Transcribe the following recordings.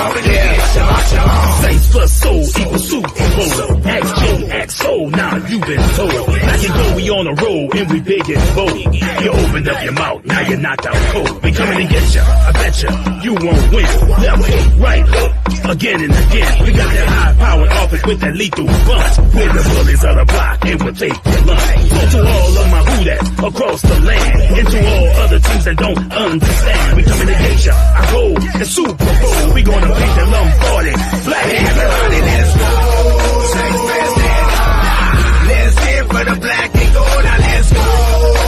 coming to get ya. Saints plus soul equals Super Bowl. Ask Joe, ask soul, now you've been told. Now you know we on the road and we big and bold. You opened up your mouth, now you're knocked out cold. We coming to get ya, I bet ya, you won't win. Left, right, hook, again and again. We got that high-powered offense with that lethal bunch. We're the bullies of the block and we'll take your lunch. To all of my who that across the land, and to all other teams that don't understand. We coming to get ya, I go, the Super Bowl. We gonna beat the Lombardi. Black everybody, let's go. Saints fans, let's get for the black and gold. Now let's go.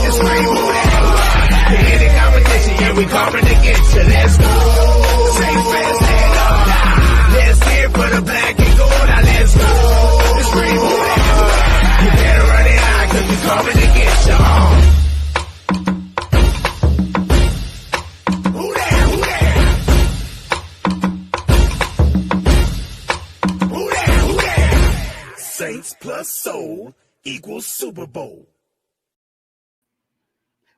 It's rainbow that. Any competition, yeah, we coming to get ya. Let's go. Saints fans, let's get for the black and gold. Now let's go. It's rainbow that. You better run it high, cause we coming to get ya. Who that? Who that? Who that? Who that? Saints plus soul equals Super Bowl.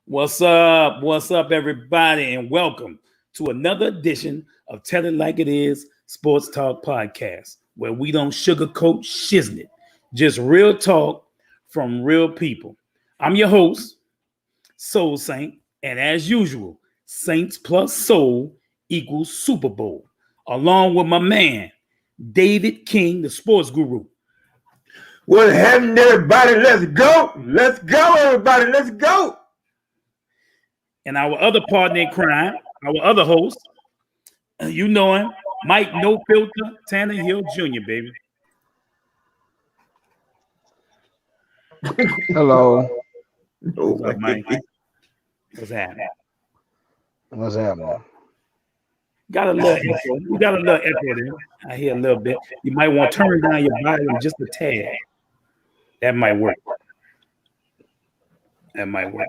What's up? What's up, everybody? And welcome to another edition of Tell It Like It Is Sports Talk Podcast, where we don't sugarcoat shiznit, just real talk from real people. I'm your host, Soul Saint, and as usual, Saints plus Soul equals Super Bowl, along with my man, David King, the sports guru. What's happening, everybody? Let's go. Let's go, everybody. Let's go. And our other partner in crime, our other host, you know him, Mike No Filter Tanner Hill Jr., baby. Hello. No, What's up, Mike? What's happening? What's happening? Got a little echo. You got a little echo there. I hear a little bit. You might want to turn down your volume just a tad. That might work. That might work.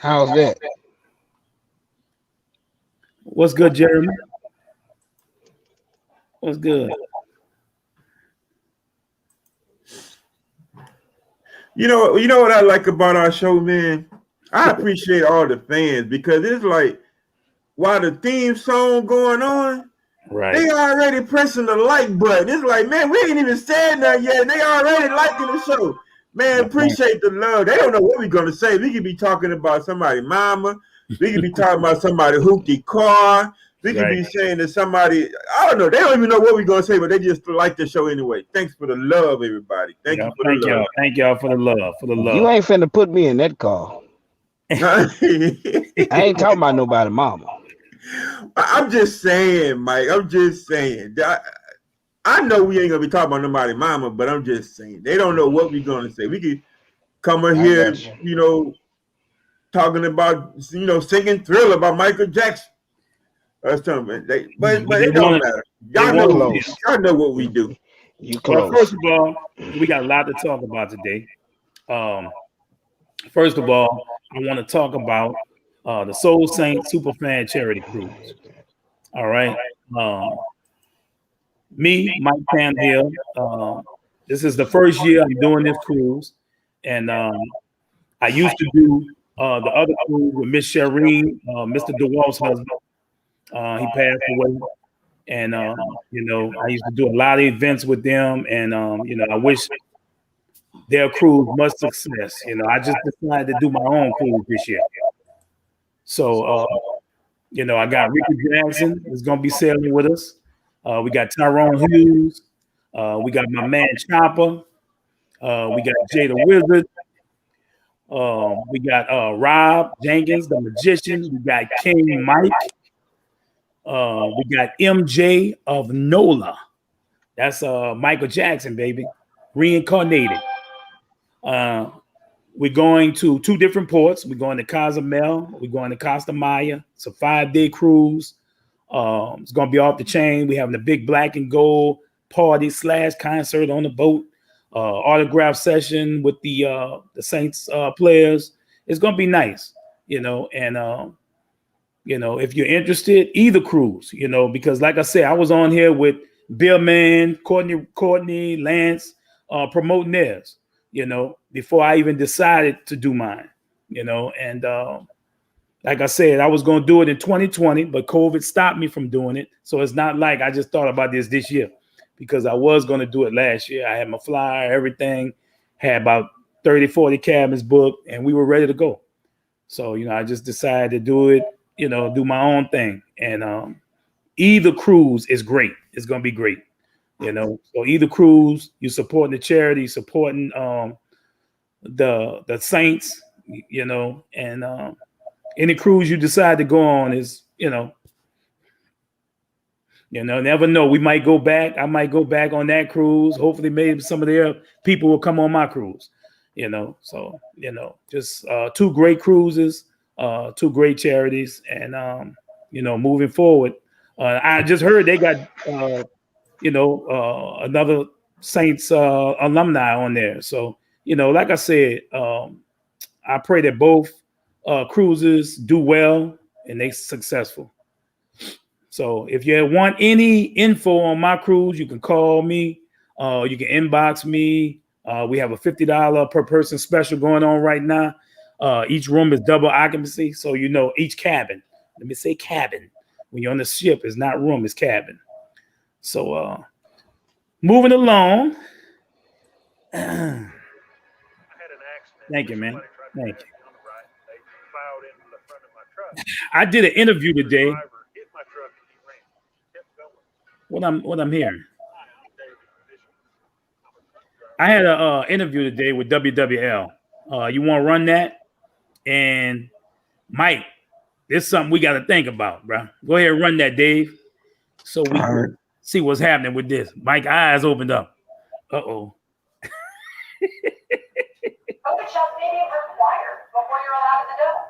How's that? What's good, Jeremy? What's good? You know what I like about our show, man? I appreciate all the fans because it's like while the theme song going on, Right. they already pressing the like button. It's like, man, we ain't even said nothing yet, and they already liking the show. Man, appreciate the love. They don't know what we're gonna say. We could be talking about somebody's mama. We could be talking about somebody hoopty car. We could be saying that somebody, I don't know. They don't even know what we're gonna say, but they just like the show anyway. Thanks for the love, everybody. Thank you for the love. Thank y'all for the love. For the love. You ain't finna put me in that car. I ain't talking about nobody mama. I'm just saying, Mike. I'm just saying. I know we ain't gonna be talking about nobody mama, but I'm just saying they don't know what we're gonna say. We could come in here, talking about, singing Thriller about Michael Jackson or something. But it don't matter. Y'all know what we do. Well, first of all, we got a lot to talk about today. First of all, I want to talk about the Soul Saint Superfan Charity Cruise. All right. Me, Mike Tannehill, this is the first year I'm doing this cruise. And I used to do the other cruise with Miss Shireen, Mr. DeWalt's husband. He passed away. And, I used to do a lot of events with them. And, I wish their cruise much success. I just decided to do my own cruise this year. So, I got Ricky Jackson is going to be sailing with us. We got Tyrone Hughes. We got my man Chopper. We got Jay the Wizard. We got Rob Jenkins, the magician. We got King Mike. We got MJ of NOLA. That's Michael Jackson, baby. Reincarnated. We're going to 2 different ports. We're going to Cozumel. We're going to Costa Maya. It's a 5-day cruise. It's going to be off the chain. We're having a big black and gold party / concert on the boat. Autograph session with the Saints players. It's going to be nice, and if you're interested, either cruise, because like I said, I was on here with Bill Man, Courtney, Lance, promoting theirs, before I even decided to do mine, and like I said, I was going to do it in 2020, but COVID stopped me from doing it. So it's not like I just thought about this year, because I was going to do it last year. I had my flyer, everything, had about 30, 40 cabins booked, and we were ready to go. So, I just decided to do it, do my own thing. And either cruise is great. It's going to be great. So either cruise, you're supporting the charity, supporting the saints, and any cruise you decide to go on is, never know. We might go back. I might go back on that cruise. Hopefully, maybe some of their people will come on my cruise. So just 2 great cruises, 2 great charities, and moving forward. I just heard they got another Saints alumni on there. So like I said, I pray that both cruises do well and they successful. So if you want any info on my cruise, you can call me. You can inbox me. We have a $50 per person special going on right now. Each room is double occupancy. So, each cabin, let me say cabin. When you're on the ship, it's not room, it's cabin. So moving along. Thank you, man. Thank you. I did an interview today. What I'm hearing. I had an interview today with WWL. You want to run that? And Mike, there's something we got to think about, bro. Go ahead and run that, Dave, so we can see what's happening with this. Mike's eyes opened up. Uh-oh. COVID shots may be required before you're allowed in the dome.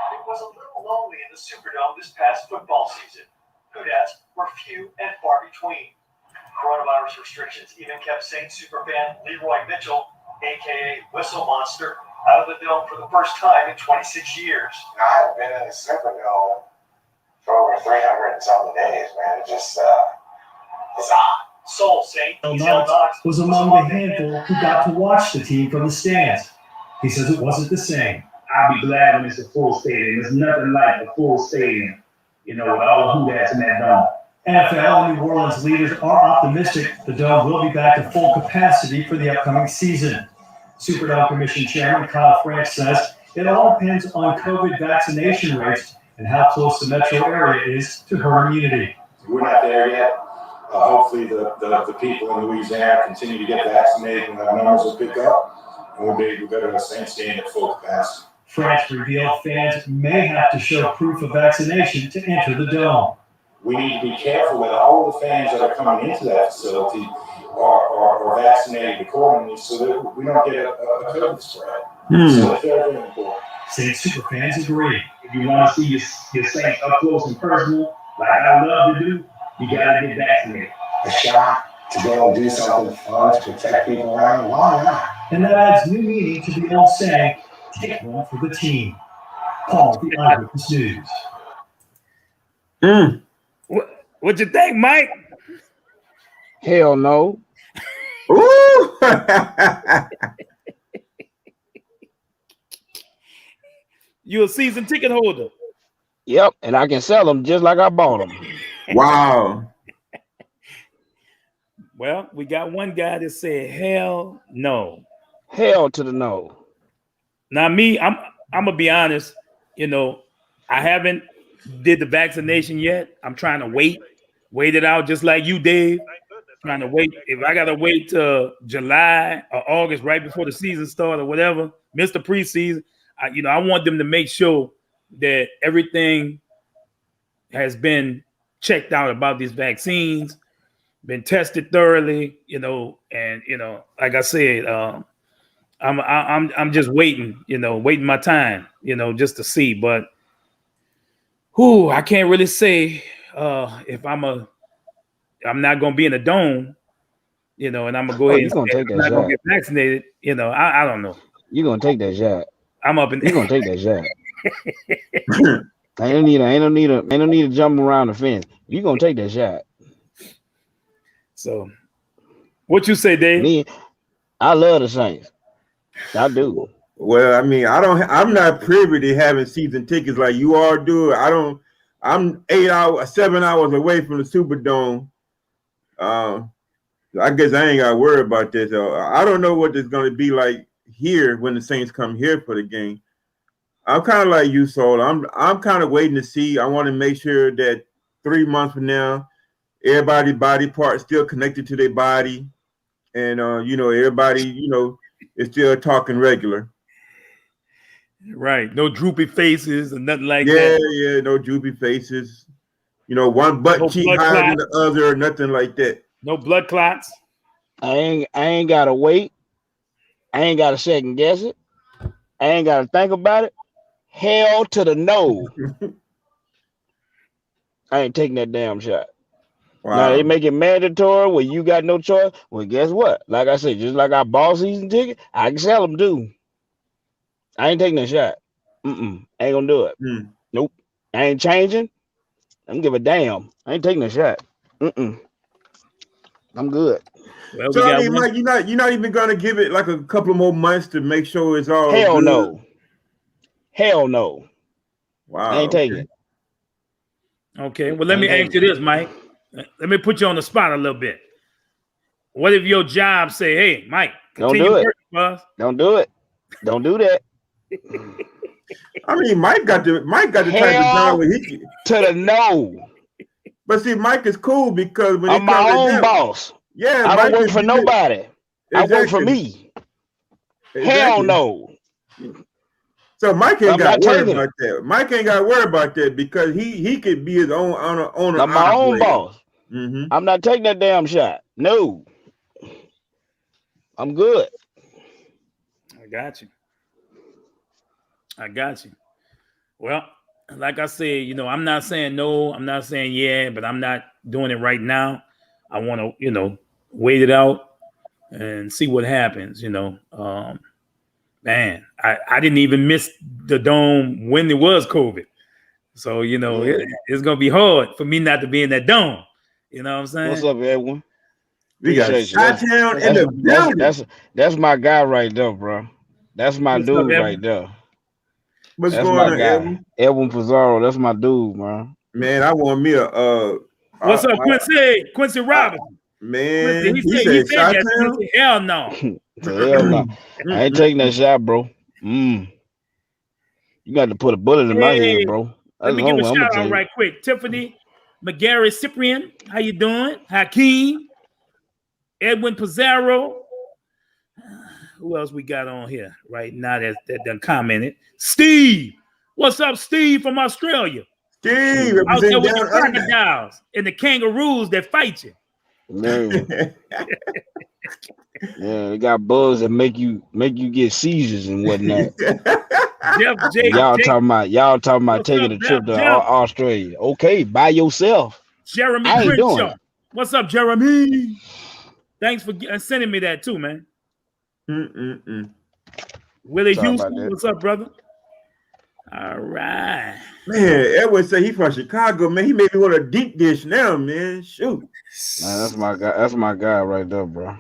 It was a little lonely in the Superdome this past football season. Whodats were few and far between. Coronavirus restrictions even kept Saint superfan Leroy Mitchell, aka Whistle Monster, out of the dome for the first time in 26 years. I've been in the Superdome for over 300 and something days, man. It just, it's odd. Soul Saint Knox was among the handful who got to watch the team from the stands. He says it wasn't the same. I'll be glad when it's a full stadium. There's nothing like a full stadium, with all the Whodats in that dome. NFL and New Orleans leaders are optimistic the dome will be back to full capacity for the upcoming season. Superdome Commission Chairman Kyle French says it all depends on COVID vaccination rates and how close the metro area is to herd immunity. We're not there yet. Hopefully the people in Louisiana continue to get vaccinated and the numbers will pick up, and we'll be able to go to the same stand at full capacity. French revealed fans may have to show proof of vaccination to enter the dome. We need to be careful that all the fans that are coming into that facility are vaccinated accordingly so that we don't get a COVID spread. So that's very important. Saint superfans agree. If you want to see your Saints up close and personal, like I love to do, you got to get vaccinated. A shot to go and do something fun to protect people around, why not? And that adds new meaning to the old saying, take one for the team. Paul, the Eyewitness News. What you think, Mike? Hell no. Ooh. You a season ticket holder. Yep, and I can sell them just like I bought them. Wow. Well, we got one guy that said, hell no. Hell to the no. Now, me, I'm gonna be honest. I haven't did the vaccination yet. I'm trying to wait it out, just like you, Dave. Trying to wait. If I gotta wait till July or August, right before the season starts or whatever, miss the preseason. I want them to make sure that everything has been checked out about these vaccines, been tested thoroughly, and like I said, I'm just waiting, waiting my time, just to see. But I can't really say if I'm not gonna be in a dome, and I'm gonna go ahead and say I'm not gonna get vaccinated. I don't know. You're gonna take that shot. I'm up in. You're gonna take that shot. Ain't no need to jump around the fence. You're gonna take that shot. So, what you say, Dave? I love the Saints. I do. Well, I mean, I'm not privy to having season tickets like you all do. I'm 7 hours away from the Superdome. I guess I ain't got to worry about this. I don't know what it's going to be like here when the Saints come here for the game. I'm kind of like you, Soul. I'm kind of waiting to see. I want to make sure that 3 months from now, everybody's body parts still connected to their body, and everybody is still talking regular. Right. No droopy faces and nothing like that. Yeah, no droopy faces. One butt No cheek blood higher than clots. the other, nothing like that. No blood clots. I ain't gotta wait. I ain't gotta second guess it. I ain't gotta think about it. Hell to the no. I ain't taking that damn shot. Wow. Now they make it mandatory where you got no choice. Well, guess what? Like I said, just like I bought season ticket, I can sell them too. I ain't taking that shot. Ain't gonna do it. Nope. I ain't changing. I don't give a damn. I ain't taking a shot. I'm good. Well, So I mean, Mike, you're not even gonna give it like a couple more months to make sure it's all Hell good? no. Hell no. Wow. I ain't taking it. Okay. Well, let me ask you this, Mike. Let me put you on the spot a little bit. What if your job say, "Hey, Mike, Don't do it. Working, don't do it. Don't do that. I mean, Mike got the type of job where he can. To the no. But see, Mike is cool because when I'm my own boss. Yeah, I Mike don't work for nobody. I work for me. Hell no. So Mike ain't got to worry taking about that. Mike ain't got to worry about that because he could be his own owner. I'm my own boss. Mm-hmm. I'm not taking that damn shot. No. I'm good. I got you. Well, like I said, I'm not saying no, I'm not saying yeah, but I'm not doing it right now. I want to, wait it out and see what happens, Man, I didn't even miss the dome when it was COVID. So, it's going to be hard for me not to be in that dome. You know what I'm saying? What's up, Edwin? We got Chi-Town in the building. That's my guy right there, bro. That's my dude right there. What's that's going my on, guy. Edwin Pizarro. That's my dude, man. Man, I want me a. What's up, Quincy? Quincy Robinson. Man, he said that. Hell no. Hell no. I ain't taking that shot, bro. You got to put a bullet in my head, bro. Let me give a shout out right quick. Tiffany McGarry Cyprian, how you doing? Hakeem, Edwin Pizarro. Who else we got on here right now that done commented? Steve. What's up, Steve from Australia? Steve, out there with the crocodiles and the kangaroos that fight you. Man. Yeah, they got bugs that make you get seizures and whatnot. Y'all talking about taking a trip to Australia. Okay, by yourself. Jeremy Crenshaw. What's up, Jeremy? Thanks for sending me that too, man. Willie Houston, what's up, brother? All right. Man, Edwin said he's from Chicago, man. He made me want a deep dish now, man. Shoot. Man, that's my guy. That's my guy right there, bro.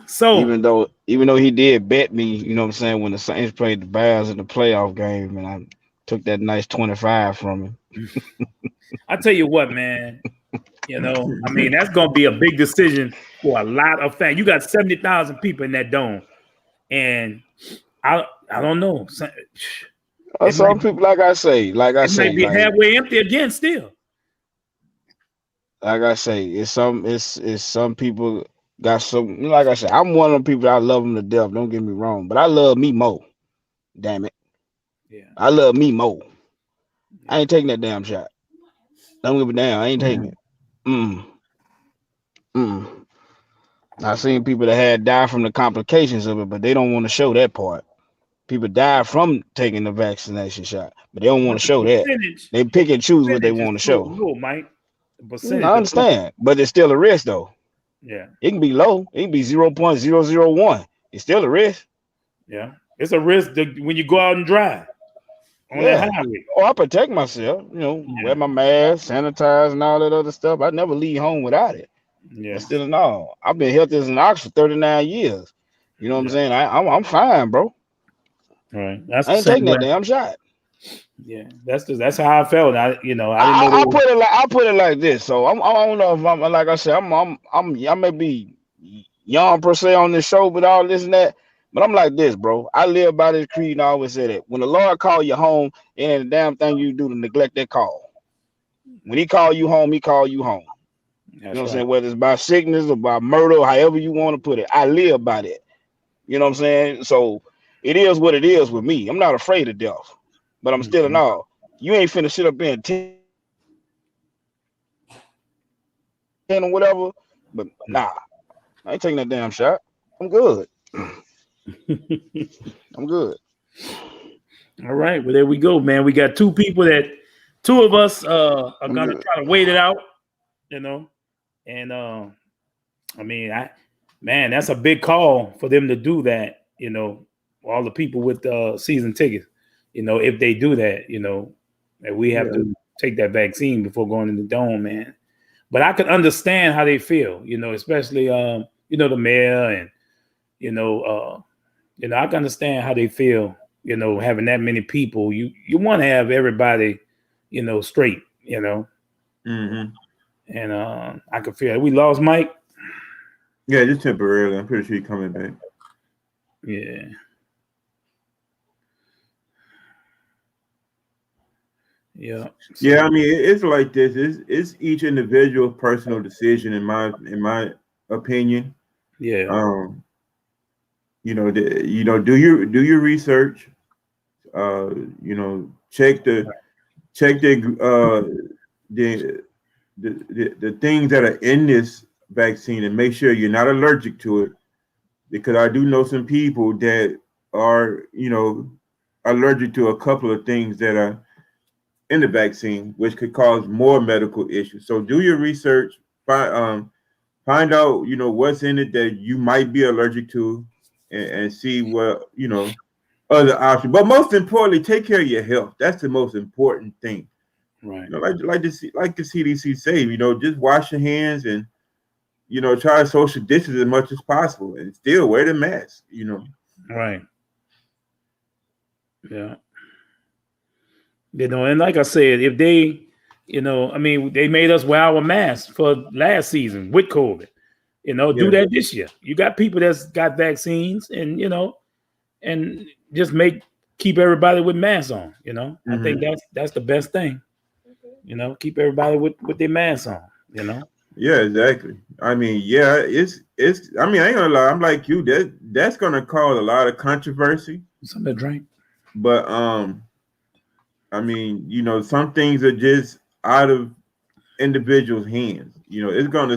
So even though he did bet me, you know what I'm saying, when the Saints played the Bears in the playoff game, and I took that nice 25 from him. I tell you what, man. I mean, that's gonna be a big decision for a lot of fans. You got 70,000 people in that dome, and I don't know. Some people, like I say, might be halfway empty again still. Like I say, it's some people got some. Like I said, I'm one of them people. I love them to death. Don't get me wrong, but I love me more. Damn it. Yeah. I love me more. I ain't taking that damn shot. Don't give a damn. I ain't taking it. I've seen people that had died from the complications of it, but they don't want to show that part. People die from taking the vaccination shot, but they don't want to show that. They pick and choose what they want to show. Low, Mike. I understand, but it's still a risk, though. Yeah. It can be low. It can be 0.001. It's still a risk. Yeah. It's a risk when you go out and drive on that highway. Oh, I protect myself. Wear my mask, sanitize, and all that other stuff. I never leave home without it. Yeah. But still in all, I've been healthy as an ox for 39 years. You know what I'm saying? I'm fine, bro. Right. That's I the ain't same taking way. that damn shot. Yeah. That's how I felt. I didn't know. They were, I put it like this. So I don't know if I'm like I said, I may be young per se on this show, but all this and that. But I'm like this, bro. I live by this creed and I always say that when the Lord call you home, it ain't a damn thing you do to neglect that call. When he call you home, he call you home. You know what I'm saying? Whether it's by sickness or by murder, or however you want to put it, I live by that. You know what I'm saying? So it is what it is with me. I'm not afraid of death, but I'm still in awe. You ain't finna sit up there and 10 or whatever, but nah, I ain't taking that damn shot. I'm good. I'm good. All right. Well, there we go, man. We got two of us are gonna try to wait it out, you know. And I mean, that's a big call for them to do that, you know, all the people with season tickets, you know, if they do that, you know, that we have to take that vaccine before going in the dome, man. But I can understand how they feel, you know, especially you know, the mayor and you know, I can understand how they feel, you know, having that many people. You want to have everybody, you know, straight, you know. Mm-hmm. And I can feel it. We lost Mike. Yeah, just temporarily. I'm pretty sure he's coming back. Yeah. Yeah. Yeah, I mean, it's like this. It's each individual personal decision, in my opinion. Yeah. You know, do your research. You know, check the things that are in this vaccine and make sure you're not allergic to it, because I do know some people that are, you know, allergic to a couple of things that are in the vaccine, which could cause more medical issues. So do your research, find out, you know, what's in it that you might be allergic to, and see what, you know, other options. But most importantly, take care of your health. That's the most important thing. Right. You know, like the CDC say, you know, just wash your hands and, you know, try to social distance as much as possible and still wear the mask, you know. Right. Yeah. You know, and like I said, if they, you know, I mean, they made us wear our masks for last season with COVID. You know, do that this year. You got people that's got vaccines, and you know, and just keep everybody with masks on. You know, I think that's the best thing. You know, keep everybody with their masks on. You know. Yeah, exactly. I mean, yeah, it's. I mean, I ain't gonna lie. I'm like you. That's gonna cause a lot of controversy. Something to drink. But I mean, you know, some things are just out of individuals' hands. You know, it's gonna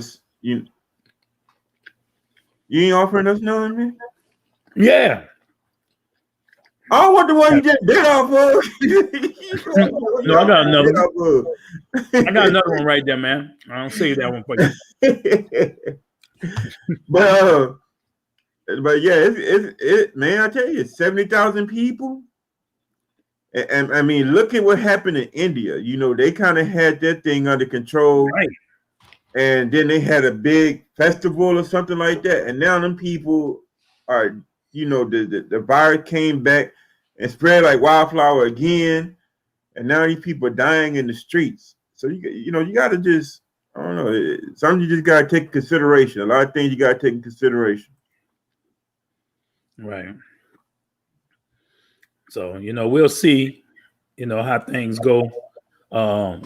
you ain't offering us none, man. Yeah. I want the one you just did off of. No, I got another one. I got another one right there, man. I'll save that one for you. But yeah, it man, I tell you, 70,000 people. And I mean, look at what happened in India. You know, they kind of had that thing under control. Right. And then they had a big festival or something like that. And now them people are, you know, the virus came back and spread like wildflower again. And now these people are dying in the streets. So, you know, you got to just, I don't know, something you just got to take into consideration. A lot of things you got to take into consideration. Right. So, you know, we'll see, you know, how things go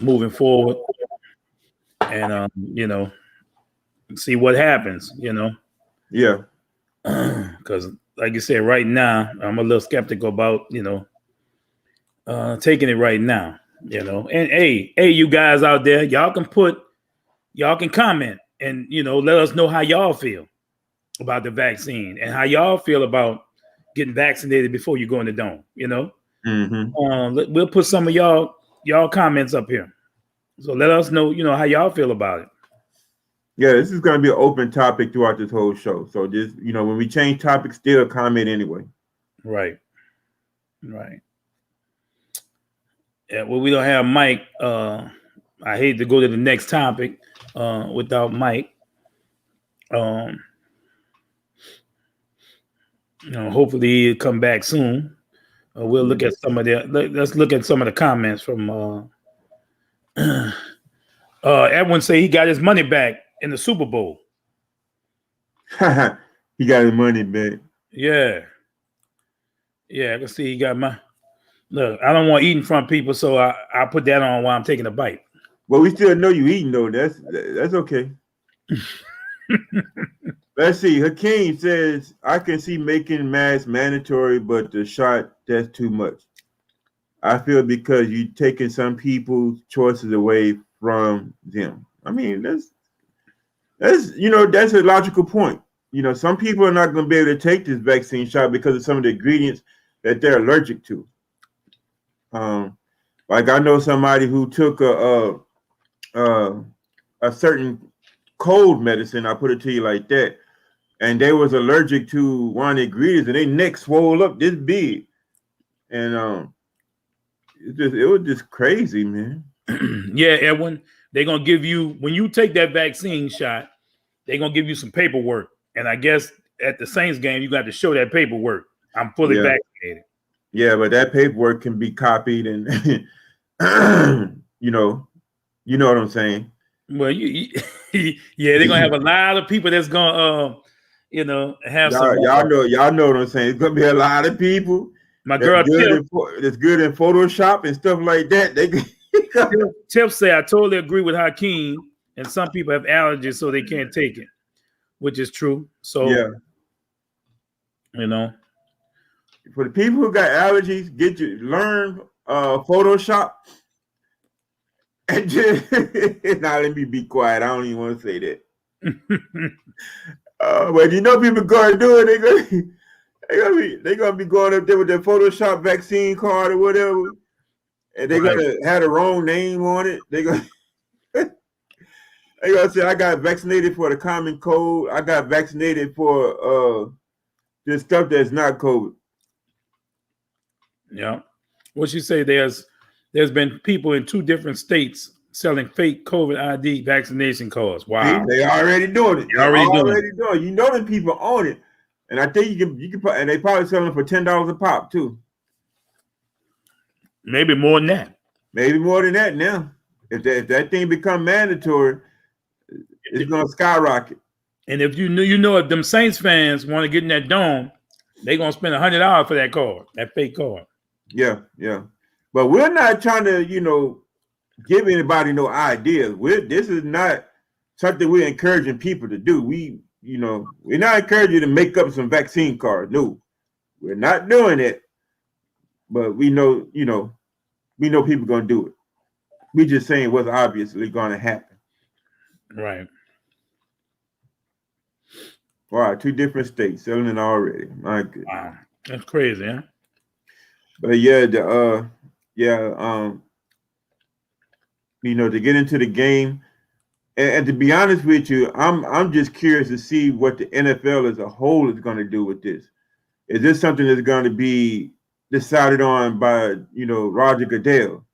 moving forward. And, you know, see what happens, you know. Yeah. Because, like you said, right now, I'm a little skeptical about, you know, taking it right now, you know. And, hey, you guys out there, y'all can comment and, you know, let us know how y'all feel about the vaccine and how y'all feel about getting vaccinated before you go in the dome, you know. We'll put some of y'all comments up here. So let us know, you know, how y'all feel about it. Yeah, this is going to be an open topic throughout this whole show. So just, you know, when we change topics, still comment anyway. Right. Right. Yeah, well, we don't have Mike. I hate to go to the next topic without Mike. Hopefully he'll come back soon. We'll look at some of let's look at some of the comments from Edwin say he got his money back in the Super Bowl. He got his money back. Yeah. Yeah, I can see he got my look. I don't want to eat in front of people, so I put that on while I'm taking a bite. Well, we still know you eating though. That's okay. Let's see. Hakeem says, I can see making masks mandatory, but the shot, that's too much. I feel because you're taking some people's choices away from them. I mean, that's a logical point. Some people are not going to be able to take this vaccine shot because of some of the ingredients that they're allergic to. Like I know somebody who took a certain cold medicine, I put it to you like that, and they was allergic to one of the ingredients, and their neck swole up this big, and it was just crazy, man. Yeah, Edwin, they're gonna give you when you take that vaccine shot, they're gonna give you some paperwork, and I guess at the Saints game you got to show that paperwork. I'm fully vaccinated. Yeah, but that paperwork can be copied, and you know what I'm saying. Well, yeah, they're gonna have a lot of people that's gonna, have y'all know what I'm saying. It's gonna be a lot of people. My girl that's good in Photoshop and stuff like that. Tiff say I totally agree with Hakeem, and some people have allergies, so they can't take it, which is true. So yeah, for the people who got allergies, learn Photoshop. And just, now let me be quiet. I don't even want to say that. But people going to do it. They're gonna be going up there with their Photoshop vaccine card or whatever, and they're gonna have the wrong name on it. They're gonna say, "I got vaccinated for the common cold. I got vaccinated for this stuff that's not COVID." Yeah, what you say? There's been people in 2 different states selling fake COVID ID vaccination cards. Wow, they already doing it. They're already doing it. The people own it, and I think you can, and they probably selling for $10 a pop too. Maybe more than that. Maybe more than that now. If that thing become mandatory, it's gonna skyrocket. And if if them Saints fans want to get in that dome, they're gonna spend $100 for that card, that fake card. Yeah. But we're not trying to, give anybody no ideas. This is not something we're encouraging people to do. We're not encouraging you to make up some vaccine cards. No, we're not doing it. But we know people are going to do it. We're just saying what's obviously going to happen. Right. Wow, 2 different states selling it already. My goodness. Wow, that's crazy, huh? But yeah, to get into the game, and to be honest with you, I'm just curious to see what the NFL as a whole is going to do with this. Is this something that's going to be decided on by Roger Goodell,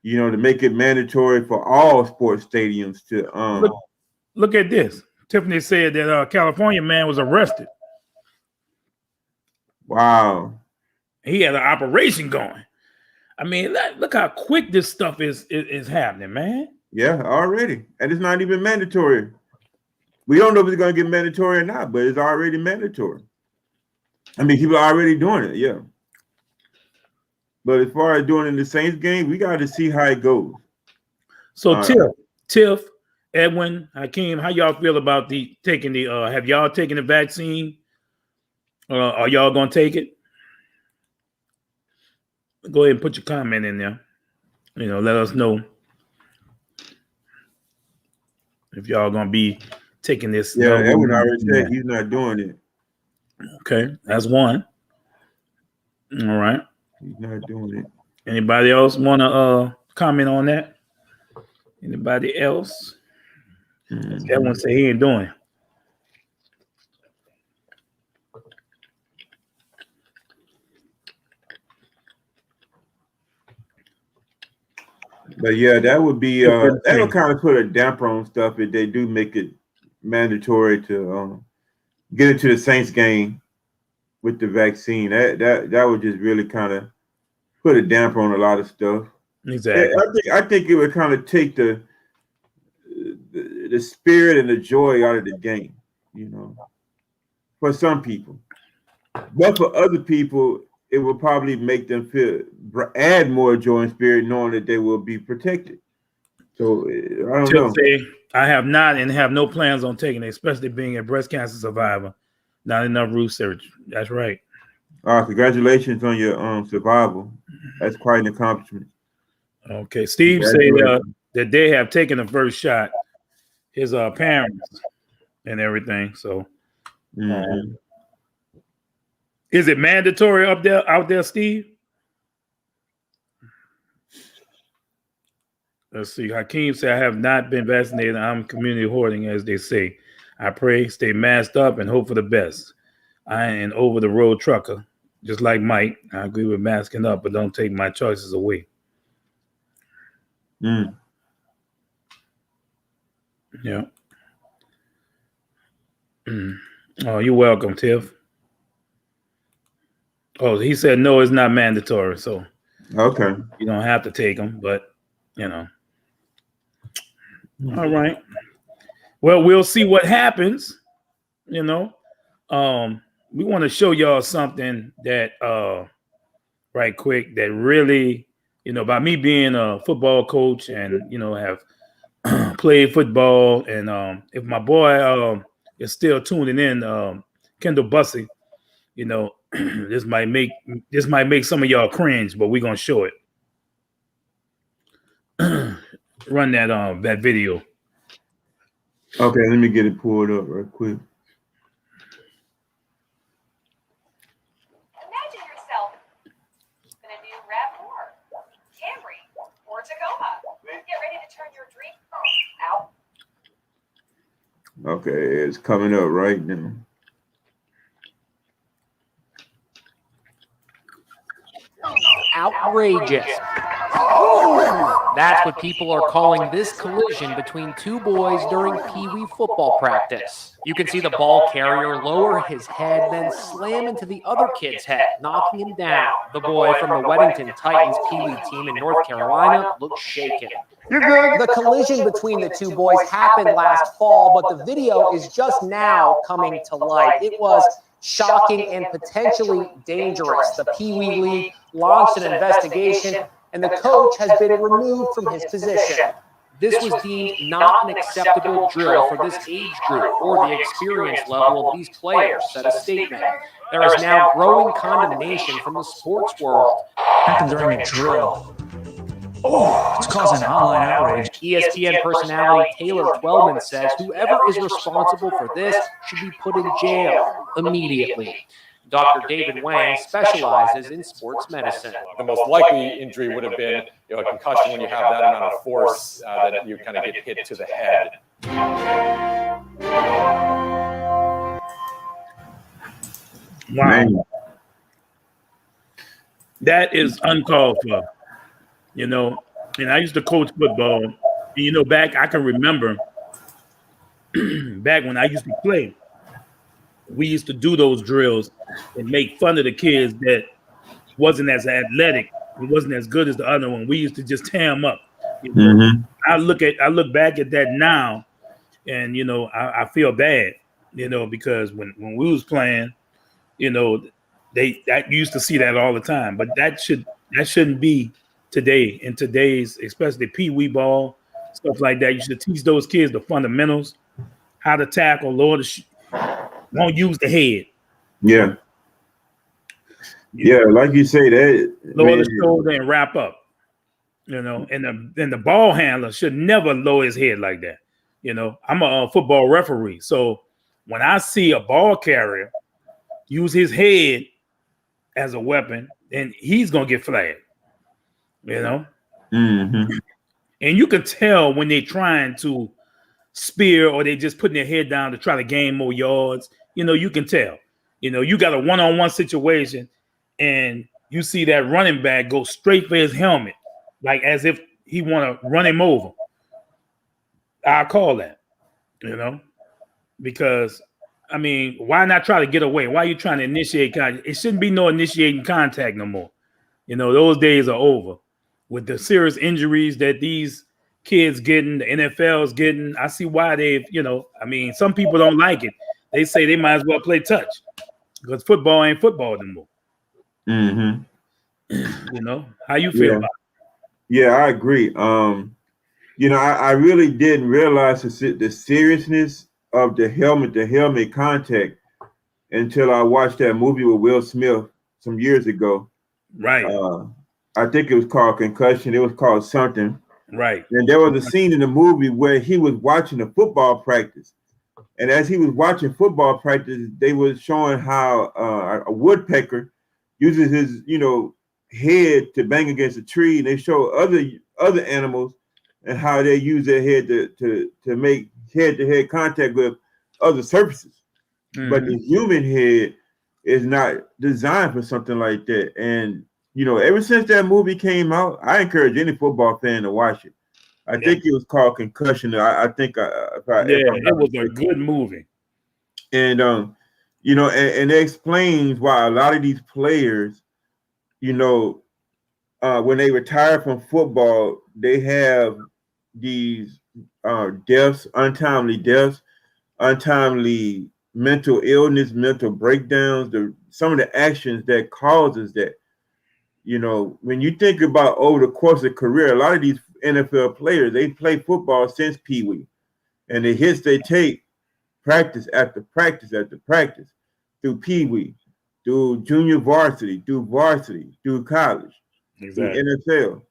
to make it mandatory for all sports stadiums to look at this. Tiffany said that a California man was arrested. Wow. He had an operation going. I mean, look how quick this stuff is happening, man. Yeah, already. And it's not even mandatory. We don't know if it's going to get mandatory or not, but it's already mandatory. I mean, people are already doing it, yeah. But as far as doing it in the Saints game, we got to see how it goes. So Tiff, Edwin, Hakeem, how y'all feel about have y'all taken the vaccine? Are y'all going to take it? Go ahead and put your comment in there. Let us know if y'all gonna be taking this. Yeah, Edwin already said he's not doing it. Okay, that's one. All right. He's not doing it. Anybody else want to comment on that? Anybody else? Edwin said he ain't doing it. But yeah, that would be that would kind of put a damper on stuff if they do make it mandatory to get into the Saints game with the vaccine. That would just really kind of put a damper on a lot of stuff. Exactly. I think it would kind of take the spirit and the joy out of the game, for some people. But for other people, it will probably make them add more joy and spirit, knowing that they will be protected. So I don't know. I have not and have no plans on taking it, especially being a breast cancer survivor. Not enough research. That's right. Congratulations on your survival. That's quite an accomplishment. Okay, Steve said that they have taken the first shot. His parents and everything. So, is it mandatory out there, Steve? Let's see. Hakeem said, I have not been vaccinated. I'm community hoarding, as they say. I pray, stay masked up, and hope for the best. I am an over-the-road trucker, just like Mike. I agree with masking up, but don't take my choices away. Yeah. Oh, you're welcome, Tiff. Oh, he said no, it's not mandatory. So okay, you don't have to take them, but All right. Well, we'll see what happens. We want to show y'all something that right quick that really, by me being a football coach and have played football, and if my boy is still tuning in, Kendall Bussey, this might make some of y'all cringe, but we're gonna show it. Run that video. Okay, let me get it pulled up right quick. Imagine yourself in a new RAV4, Camry, or Tacoma. Get ready to turn your dream out. Okay, it's coming up right now. Outrageous. That's what people are calling this collision between two boys during Pee Wee football practice. You can see the ball carrier lower his head, then slam into the other kid's head, knocking him down. The boy from the Weddington Titans Pee Wee team in North Carolina looks shaken. You're good. The collision between the two boys happened last fall, but the video is just now coming to light. It was shocking and potentially dangerous. The Pee Wee League launched an investigation, and the coach has been removed from his position. This was deemed not an acceptable drill for this age group or the experience level of these players, said a statement. There is now growing condemnation from the sports world. Happened during a drill. Oh, it's causing online outrage. ESPN personality Taylor Twellman says whoever is responsible for this should be put in jail immediately. Dr. David Wang specializes in sports medicine. The most likely injury would have been a concussion when you have that amount of force that you kind of get hit to the head. Wow. Man. That is uncalled for. And I used to coach football. And, back, I can remember back when I used to play, we used to do those drills and make fun of the kids that wasn't as athletic and wasn't as good as the other one. We used to just tear them up. I look back at that now, and I feel bad, because when we was playing, I used to see that all the time. But that shouldn't be today, in today's, especially Pee Wee ball, stuff like that. You should teach those kids the fundamentals, how to tackle, lower the won't use the head. Yeah. Yeah, like you say, that lower the shoulder and wrap up. And the ball handler should never lower his head like that. I'm a football referee, so when I see a ball carrier use his head as a weapon, then he's gonna get flagged. And you can tell when they're trying to spear or they just putting their head down to try to gain more yards. You can tell. You got a one-on-one situation and you see that running back go straight for his helmet, like as if he want to run him over. I call that, because I mean, why not try to get away? Why are you trying to initiate contact? It shouldn't be no initiating contact no more. You know, those days are over. With the serious injuries that these kids getting, the NFL's getting, I see why they've, you know, I mean, some people don't like it. They say they might as well play touch because football ain't football anymore. Mm-hmm. You know, how you feel about it? Yeah, I agree. You know, I really didn't realize the seriousness of the helmet contact until I watched that movie with Will Smith some years ago. Right. I think it was called Concussion. It was called something. Right. And there was a scene in the movie where he was watching a football practice. And as he was watching football practice, they were showing how a woodpecker uses his, you know, head to bang against a tree. And they show other animals and how they use their head to make head-to-head contact with other surfaces. Mm-hmm. But the human head is not designed for something like that. And, you know, ever since that movie came out, I encourage any football fan to watch it. I think it was called Concussion. I think it was a good movie. And you know, and it explains why a lot of these players, you know, when they retire from football, they have these deaths, untimely mental illness, mental breakdowns, some of the actions that causes that. You know, when you think about over the course of career, a lot of these NFL players, they play football since Pee Wee. And the hits they take practice after practice after practice through Pee Wee, through junior varsity, through college, through NFL.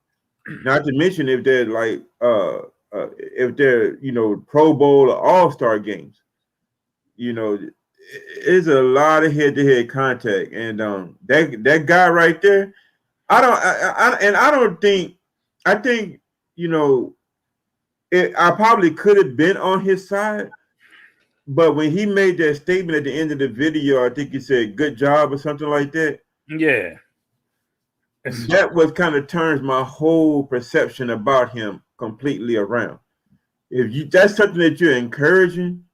Not to mention if they're like you know, Pro Bowl or All-Star games. You know, it's a lot of head-to-head contact. And that guy right there, I think, you know, I probably could have been on his side, but when he made that statement at the end of the video, I think he said, "Good job" or something like that. Yeah. That was kind of turns my whole perception about him completely around. If that's something that you're encouraging,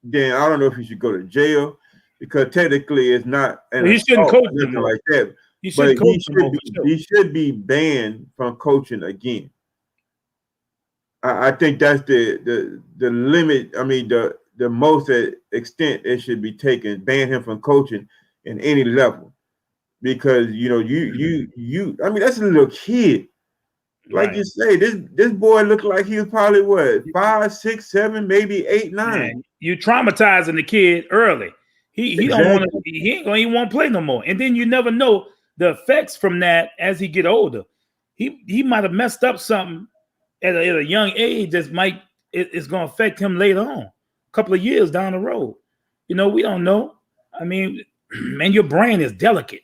then I don't know if you should go to jail, because technically it's not you shouldn't coach nothing like that. But he should be banned from coaching again. I think that's the limit. I mean, the most extent it should be taken. Ban him from coaching in any level, because you know you. I mean, that's a little kid. Like you say, this boy looked like he was probably what, 5, 6, 7, maybe 8, 9. Man, you traumatizing the kid early. He don't want to. He ain't gonna even want to play no more. And then you never know the effects from that as he get older. He might have messed up something at a young age that it's going to affect him later on, a couple of years down the road. You know, we don't know. I mean, man, your brain is delicate.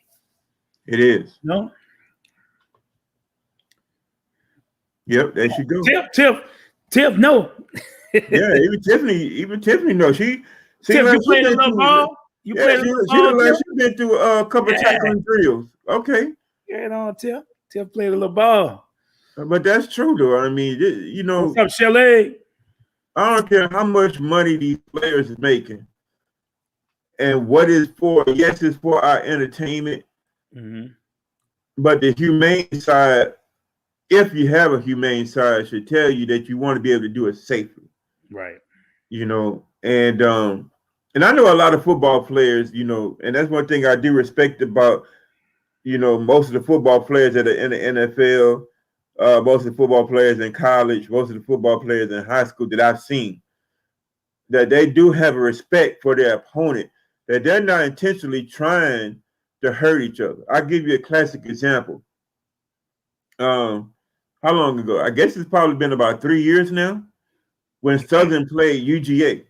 It is. You know? Yep, there she goes. Tiff, no. Yeah, even Tiffany knows. Tiff, you playing a little ball? You playing a little ball? She's been through a couple of tackling drills. Okay. Yeah, no, Tiff played a little ball. But that's true, though. I mean, you know. What's up, Chalet? I don't care how much money these players are making and what it's for. Yes, it's for our entertainment. Mm-hmm. But the humane side, if you have a humane side, should tell you that you want to be able to do it safely. Right. You know, and I know a lot of football players, you know, and that's one thing I do respect about, you know, most of the football players that are in the NFL, most of the football players in college, most of the football players in high school that I've seen, that they do have a respect for their opponent, that they're not intentionally trying to hurt each other. I'll give you a classic example. How long ago? I guess it's probably been about 3 years now, when Southern played UGA.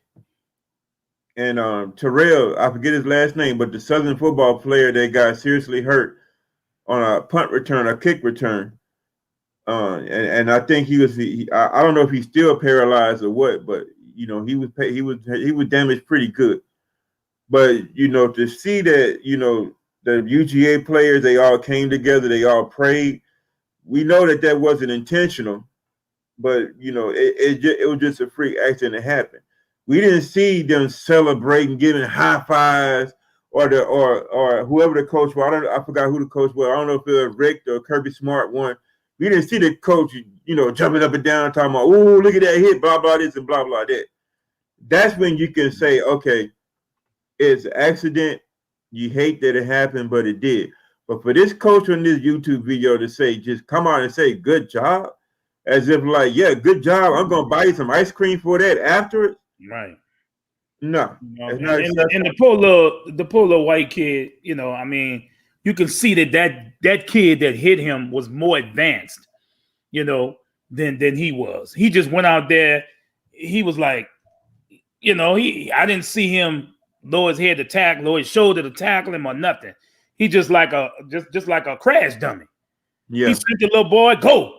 And Terrell, I forget his last name, but the Southern football player that got seriously hurt on a punt return, a kick return. And I think I don't know if he's still paralyzed or what, but you know, he was damaged pretty good. But you know, to see that, you know, the UGA players, they all came together, they all prayed. We know that wasn't intentional, but you know, it was just a freak accident that happened. We didn't see them celebrating, giving high fives, or whoever the coach was. I forgot who the coach was. I don't know if it was Rick or Kirby Smart one. We didn't see the coach, jumping up and down, talking about, "Oh, look at that hit, blah blah this and blah blah that." That's when you can say, okay, it's an accident. You hate that it happened, but it did. But for this coach on this YouTube video to say, just come out and say, "Good job," as if like, yeah, good job. I'm gonna buy you some ice cream for that afterwards. Right. No. And the poor little white kid, I mean, you can see that kid that hit him was more advanced, than he was. He just went out there. He was like, I didn't see him lower his head to tackle, lower his shoulder to tackle him or nothing. He just like a crash dummy. Yeah. He sent the little boy, go,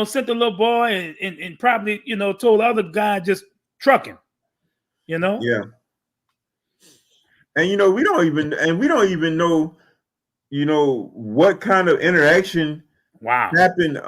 sent the little boy and probably, told the other guy just truck him. Yeah. And we don't even know, what kind of interaction happened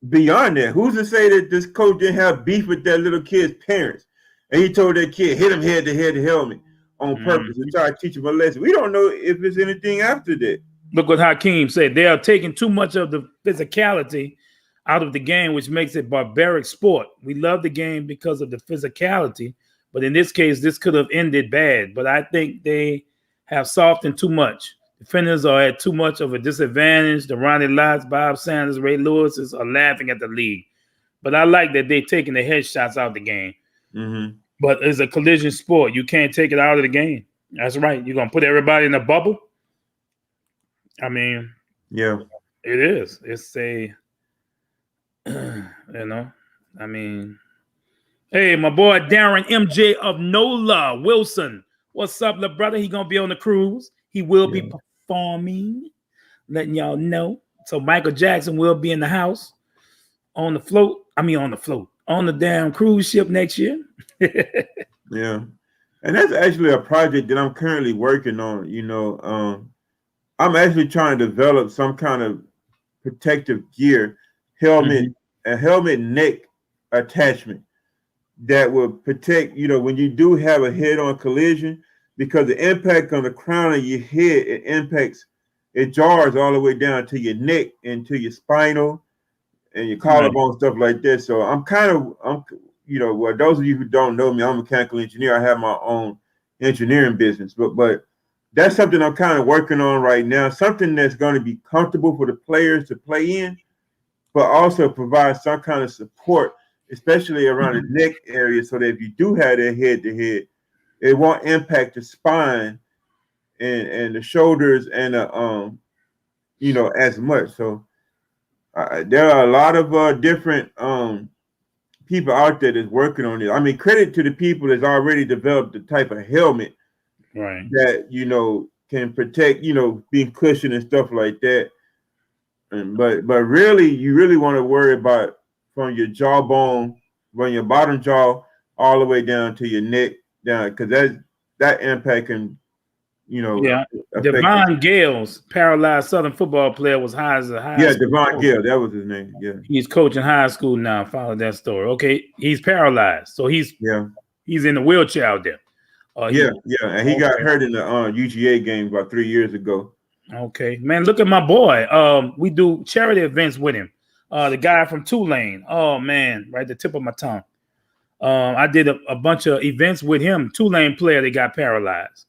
beyond that. Who's to say that this coach didn't have beef with that little kid's parents? And he told that kid, hit him head to head helmet on purpose to try to teach him a lesson. We don't know if there's anything after that. Look what Hakeem said. They are taking too much of the physicality out of the game, which makes it barbaric sport. We love the game because of the physicality, but in this case, this could have ended bad. But I think they have softened too much. Defenders are at too much of a disadvantage. The Ronnie Lotts, Bob Sanders, Ray Lewis are laughing at the league. But I like that they're taking the headshots out of the game. Mm-hmm. But it's a collision sport. You can't take it out of the game. That's right. You're going to put everybody in a bubble? I mean, yeah, it is. It's a, I mean, hey, my boy Darren MJ of NOLA Wilson. What's up, little brother? He going to be on the cruise. He will be performing, letting y'all know. So Michael Jackson will be in the house on the damn cruise ship next year. Yeah. And that's actually a project that I'm currently working on. I'm actually trying to develop some kind of protective gear, a helmet neck attachment that will protect, when you do have a head-on collision, because the impact on the crown of your head, it jars all the way down to your neck and to your spinal and your collarbone, stuff like that. So well, those of you who don't know me, I'm a mechanical engineer. I have my own engineering business, but that's something I'm kind of working on right now, something that's going to be comfortable for the players to play in, but also provide some kind of support, especially around the neck area, so that if you do have that head-to-head, it won't impact the spine and the shoulders and as much. So there are a lot of different people out there that's working on it. I mean, credit to the people that's already developed the type of helmet that can protect, being cushioned and stuff like that. But really, you really want to worry about from your jawbone, from your bottom jaw, all the way down to your neck, down, because that impact can, Devon Gales, paralyzed Southern football player, was hired as a high school Devon coach. Gale, that was his name. Yeah, he's coaching high school now. Follow that story. Okay, he's paralyzed, so he's in a wheelchair out there. And he got hurt in the UGA game about 3 years ago. Okay, man, look at my boy. We do charity events with him. The guy from Tulane. Oh man, right at the tip of my tongue. I did a bunch of events with him. Tulane player that got paralyzed.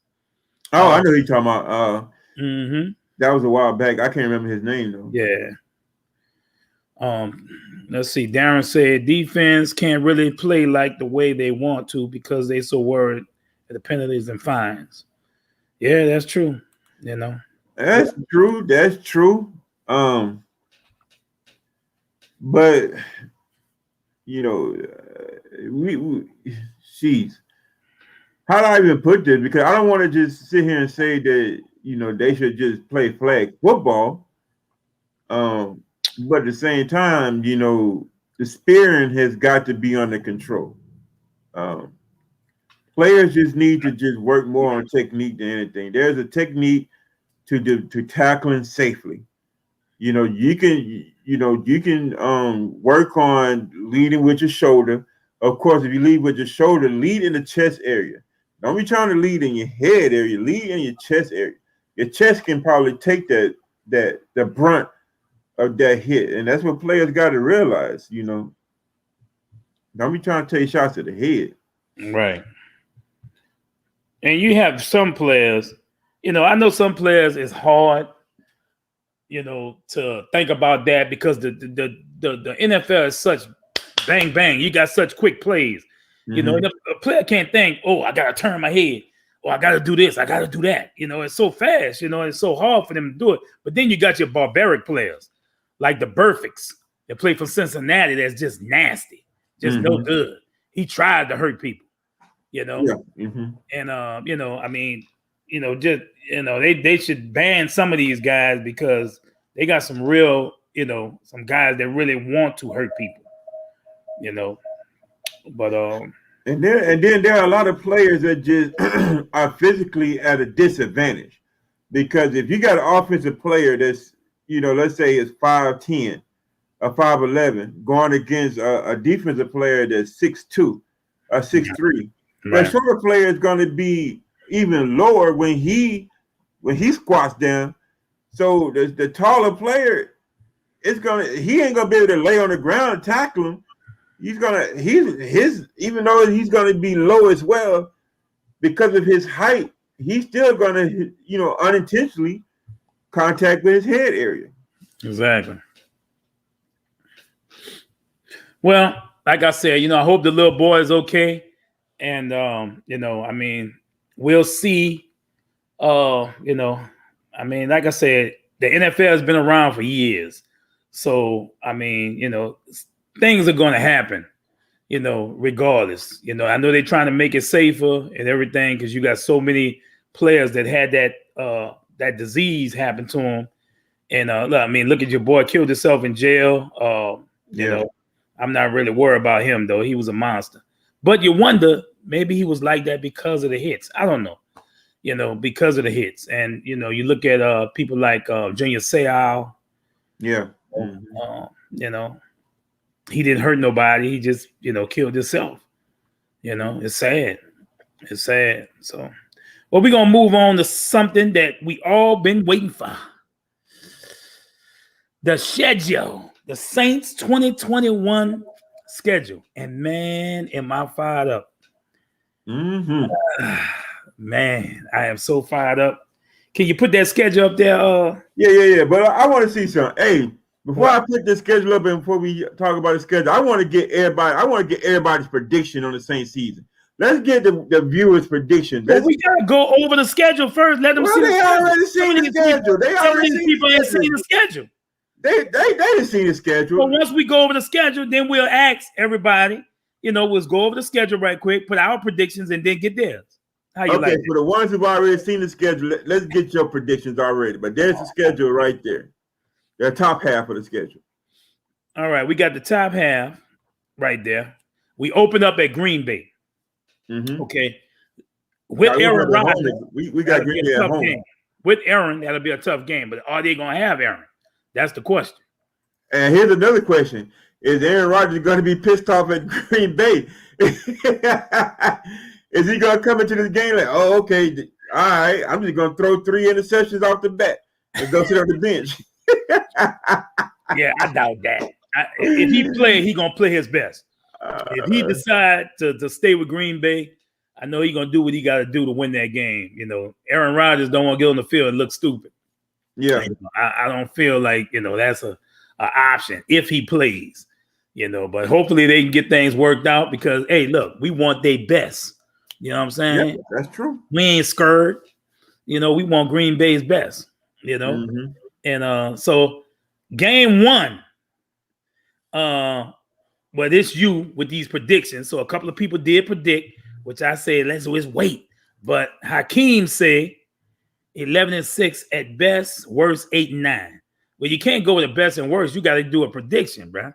Oh, I know who you're talking about. That was a while back. I can't remember his name though. Yeah. Let's see. Darren said defense can't really play like the way they want to because they're so worried at the penalties and fines. Yeah, that's true. That's true. That's true. But how do I even put this? Because I don't want to just sit here and say that they should just play flag football. But at the same time, the spearing has got to be under control. Players just need to just work more on technique than anything. There's a technique to tackling safely. You can work on leading with your shoulder Of course, if you lead with your shoulder, lead in the chest area. Don't be trying to lead in your head area. Lead in your chest area. Your chest can probably take the brunt of that hit, and that's what players got to realize. You know, don't be trying to take shots at the head. Right. And you have some players, you know, I know some players it's hard, you know, to think about that because the NFL is such bang, bang. You got such quick plays. You know, and a player can't think, oh, I got to turn my head. Or I got to do this. I got to do that. You know, it's so fast. You know, it's so hard for them to do it. But then you got your barbaric players like the Burficts that play for Cincinnati that's just nasty, just no good. He tried to hurt people, you know. Yeah. And, you know, I mean, you know, just, you know, they should ban some of these guys because they got some real, you know, some guys that really want to hurt people, you know. But and then there are a lot of players that just are physically at a disadvantage because if you got an offensive player that's, you know, let's say it's 5'10" or 5'11" going against a defensive player that's 6'2" or 6'3", that shorter player is going to be even lower when he squats down. So the taller player he ain't gonna be able to lay on the ground and tackle him. Even though he's gonna be low as well, because of his height, he's still gonna, you know, unintentionally contact with his head area. Exactly. Well, like I said, you know, I hope the little boy is okay. And you know, I mean, we'll see. You know, I mean, like I said, the NFL has been around for years. So, I mean, you know, things are going to happen, you know, regardless. You know, I know they're trying to make it safer and everything because you got so many players that had that disease happen to them. And I mean, look at your boy killed himself in jail. You know, I'm not really worried about him, though. He was a monster. But you wonder, maybe he was like that because of the hits. I don't know, you know, because of the hits. And, you know, you look at people like Junior Seau. Yeah. You know, he didn't hurt nobody. He just, you know, killed himself. You know, it's sad. It's sad. So, well, we're going to move on to something that we all been waiting for. The schedule. The Saints 2021 schedule. And, man, am I fired up. Man, I am so fired up. Can you put that schedule up there? Yeah. But I want to see something. Hey, before I put this schedule up and before we talk about the schedule, I want to get everybody's prediction on the Saints season. Let's get the viewers' prediction. Well, we gotta go over the schedule first. Let them see. They already seen the schedule. Some of these people ain't seen the schedule. They didn't see the schedule. Well, once we go over the schedule, then we'll ask everybody. You know, we'll go over the schedule right quick, put our predictions, and then get theirs. How you like it? For the ones who've already seen the schedule, let's get your predictions already. But there's the schedule right there. The top half of the schedule. All right, we got the top half right there. We open up at Green Bay. Okay. With Aaron Rodgers, we got Green Bay at home. Game. With Aaron, that'll be a tough game. But are they going to have Aaron? That's the question. And here's another question. Is Aaron Rodgers going to be pissed off at Green Bay? Is he going to come into this game like, oh, okay, all right, I'm just going to throw 3 interceptions off the bat and go sit on the bench? Yeah, I doubt that. If he play, he gonna play his best. If he decide to stay with Green Bay, I know he's gonna do what he got to do to win that game. You know, Aaron Rodgers don't want to get on the field and look stupid. Yeah, you know, I don't feel like, you know, that's a option if he plays. You know, but hopefully they can get things worked out because, hey, look, we want their best. You know what I'm saying? Yeah, that's true. We ain't scared. You know, we want Green Bay's best. You know. And so game 1, well, it's you with these predictions. So a couple of people did predict, which I said, let's wait. But Hakeem said 11-6 at best, worst 8-9. Well, you can't go with the best and worst. You got to do a prediction, bro.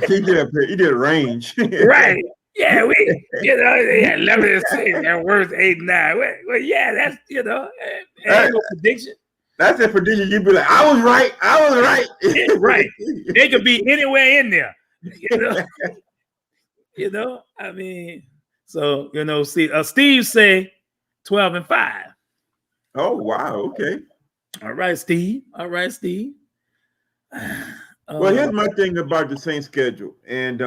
He did a range. Right. Yeah, we, you know, 11-6 and worst 8-9. Well, yeah, that's, you know, ain't no prediction. That's a prediction. You'd be like, I was right. Right. They could be anywhere in there. You know? You know, I mean, so see, Steve say 12-5. Oh wow, okay. All right, Steve. All right, Steve. Well, here's my thing about the Saints schedule, and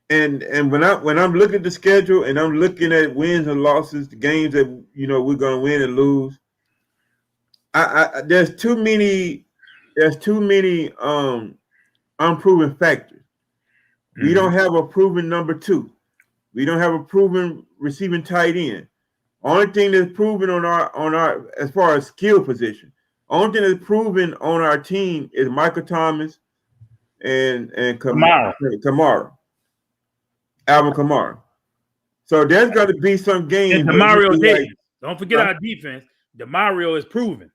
and when I'm looking at the schedule and I'm looking at wins and losses, the games that we're gonna win and lose, I there's too many unproven factors. We don't have a proven number 2. We don't have a proven receiving tight end. Only thing that's proven on our as far as skill position, only thing that's proven on our team is Michael Thomas and Kamara. Alvin Kamara. So there's got to be some games. And DeMario Davis. Don't forget our defense. DeMario is proven.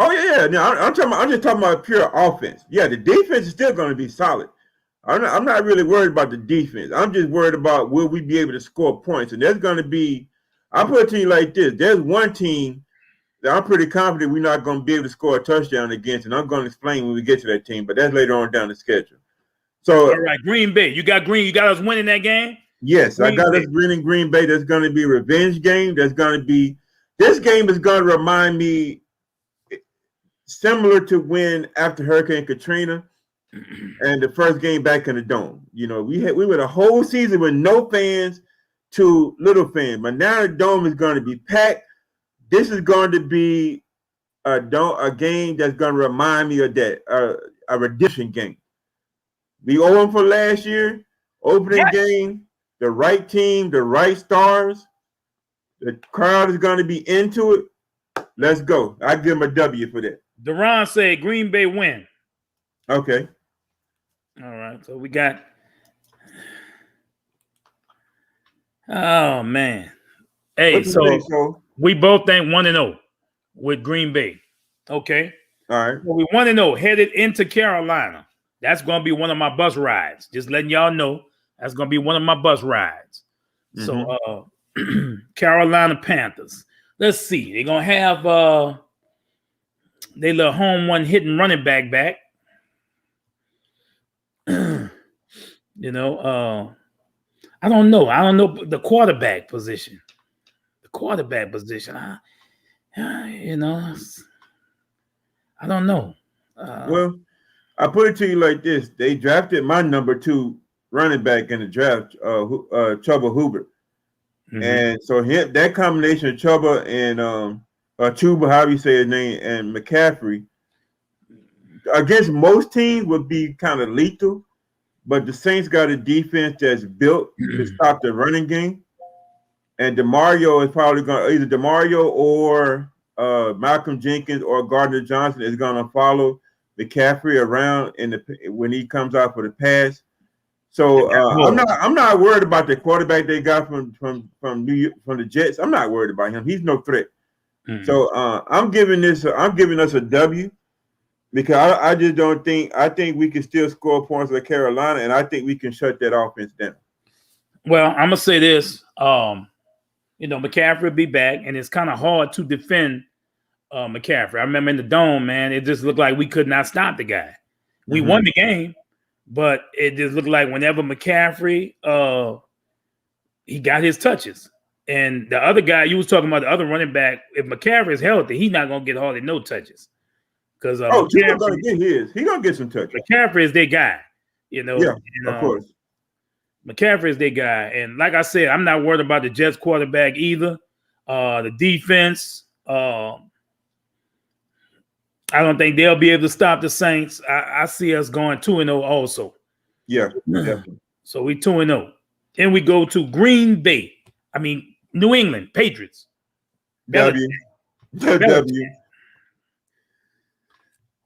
Oh yeah. No, I'm just talking about pure offense. Yeah, the defense is still going to be solid. I'm not really worried about the defense. I'm just worried about will we be able to score points. And there's going to be. I'll put it to you like this: there's one team that I'm pretty confident we're not going to be able to score a touchdown against, and I'm going to explain when we get to that team. But that's later on down the schedule. So, all right, Green Bay. You got us winning that game? Yes, I got us winning Green Bay. There's going to be a revenge game. This game is going to remind me similar to when after Hurricane Katrina and the first game back in the Dome. We were a whole season with no fans to little fans, but now the Dome is going to be packed. This is going to be a game that's going to remind me of that, a redemption game. We owe them for last year, opening game, the right team, the right stars. The crowd is going to be into it. Let's go. I give them a W for that. Duran said Green Bay win. Okay. All right. So we got. Oh man. Hey, so we both think 1-0 with Green Bay. Okay. All right. So we 1-0 headed into Carolina. That's going to be one of my bus rides. Just letting y'all know that's going to be one of my bus rides. So Carolina Panthers. Let's see. They're going to have they little home one hitting running back. I don't know. I don't know the quarterback position. I don't know. Well, I put it to you like this: they drafted my number 2 running back in the draft, Chuba Hubbard, and so that combination of Chuba and Chuba, however you say his name, and McCaffrey against most teams would be kind of lethal. But the Saints got a defense that's built to stop the running game, and DeMario is probably going to either DeMario or Malcolm Jenkins or Gardner Johnson is going to follow McCaffrey around when he comes out for the pass. So I'm not worried about the quarterback they got from the Jets. I'm not worried about him. He's no threat. So I'm giving us a W because I just don't think I think we can still score points with Carolina, and I think we can shut that offense down. Well, I'm gonna say this. McCaffrey will be back, and it's kind of hard to defend McCaffrey. I remember in the Dome, man, it just looked like we could not stop the guy. We won the game, but it just looked like whenever McCaffrey, he got his touches. And the other guy, you was talking about the other running back, if McCaffrey is healthy, he's not going to get hardly no touches. Because he's going to get his. He's going to get some touches. McCaffrey is their guy, Yeah, of course. McCaffrey is their guy. And like I said, I'm not worried about the Jets quarterback either. The defense, I don't think they'll be able to stop the Saints. I see us going 2-0 also. Yeah, definitely. So we 2-0. Then we go to New England Patriots. W.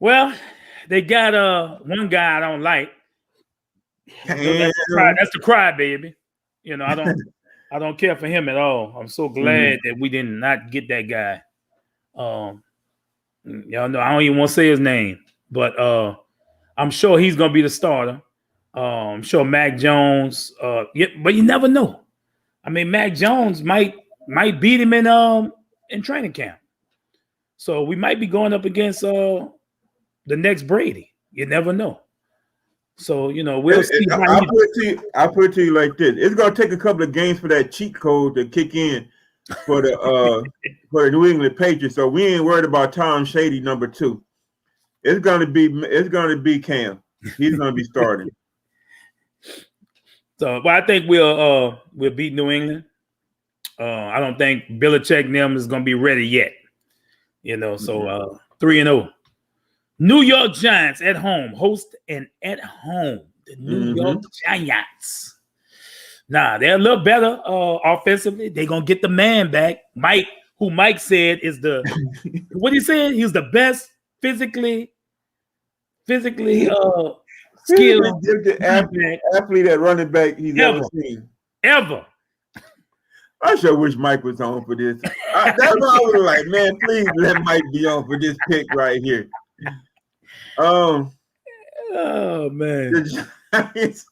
Well, they got one guy I don't like. That's the crybaby. I don't care for him at all. I'm so glad that we did not get that guy. Y'all know I don't even want to say his name, but I'm sure he's gonna be the starter. I'm sure Mac Jones. But you never know. I mean, Mac Jones might beat him in training camp. So we might be going up against the next Brady. You never know. So we'll see. I'll put it to you like this: it's gonna take a couple of games for that cheat code to kick in for the New England Patriots. So we ain't worried about Tom Shady number 2. It's gonna be Cam. He's gonna be starting. So, well, I think we'll beat New England. I don't think Belichick and them is gonna be ready yet. So 3-0. New York Giants at home host the New York Giants. Nah, they're a little better offensively. They're gonna get the man back. Mike said is what he said, he was the best physically skilled athlete at running back he's ever seen. Ever. I sure wish Mike was on for this. That's why I was like, man, please let Mike be on for this pick right here. Oh man. The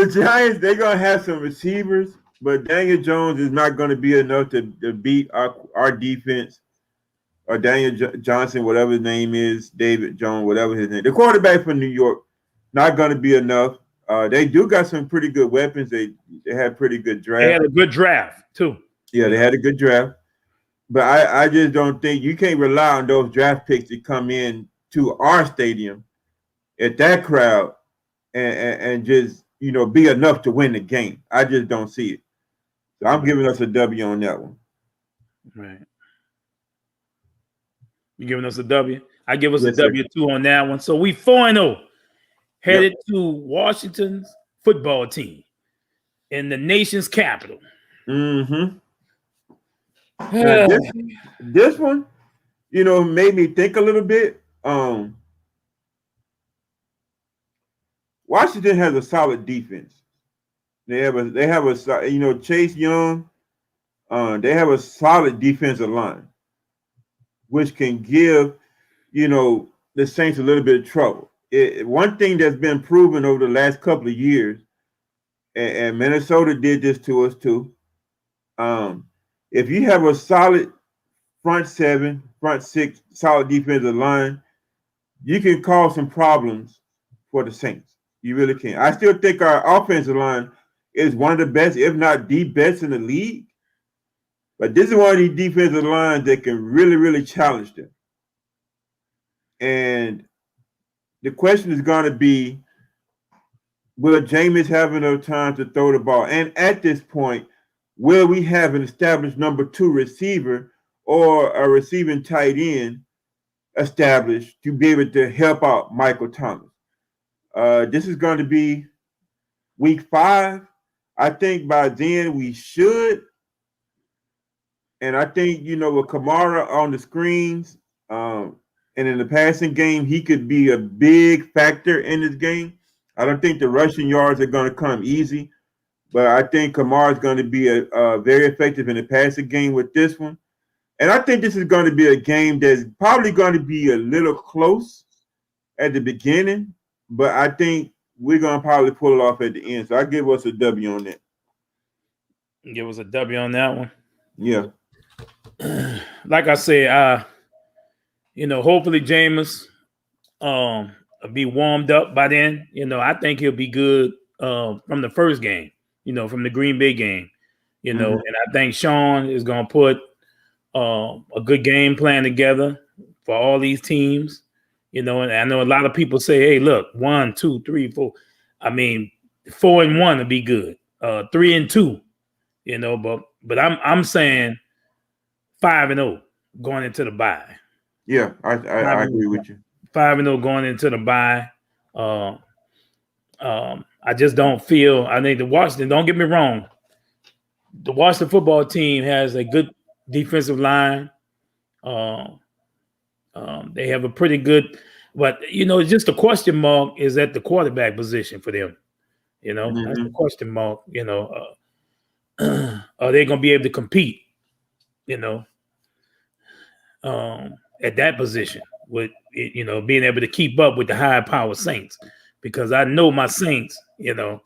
Giants, they're gonna have some receivers, but Daniel Jones is not gonna be enough to beat our defense, or Daniel Johnson, whatever his name is, David Jones, whatever his name. The quarterback from New York, not gonna be enough. They do got some pretty good weapons. They had pretty good draft. They had a good draft too. Yeah, they had a good draft. But I just don't think you can't rely on those draft picks to come in to our stadium at that crowd and just be enough to win the game. I just don't see it. So I'm giving us a W on that one. Right. You giving us a W? I give us a W2 on that one. So we 4-0 headed to Washington's football team in the nation's capital. Mm-hmm. This one, made me think a little bit. Washington has a solid defense. They have a Chase Young. They have a solid defensive line, which can give the Saints a little bit of trouble. One thing that's been proven over the last couple of years, and Minnesota did this to us too. If you have a solid front 7, front 6, solid defensive line, you can cause some problems for the Saints. You really can. I still think our offensive line is one of the best, if not the best in the league. But this is one of these defensive lines that can really, really challenge them. And the question is going to be, will Jameis have enough time to throw the ball? And at this point, will we have an established number 2 receiver or a receiving tight end established to be able to help out Michael Thomas? This is going to be week 5. I think by then we should. And I think, with Kamara on the screens and in the passing game, he could be a big factor in this game. I don't think the rushing yards are going to come easy. But I think Kamara is going to be very effective in the passing game with this one. And I think this is going to be a game that's probably going to be a little close at the beginning, but I think we're going to probably pull it off at the end. So I give us a W on that. Give us a W on that one. Yeah. Like I said, hopefully Jameis will be warmed up by then. I think he'll be good from the first game. From the Green Bay game, and I think Sean is going to put a good game plan together for all these teams, and I know a lot of people say, hey, look, 1, 2, 3, 4. I mean, 4-1 would be good. 3-2, but I'm saying 5-0 going into the bye. Yeah, I agree with you. 5-0 going into the bye. I just don't feel. I think the Washington. Don't get me wrong. The Washington football team has a good defensive line. They have a pretty good, but just a question mark is at the quarterback position for them. That's the question mark. Are they going to be able to compete? At that position with being able to keep up with the high power Saints. Because I know my Saints, even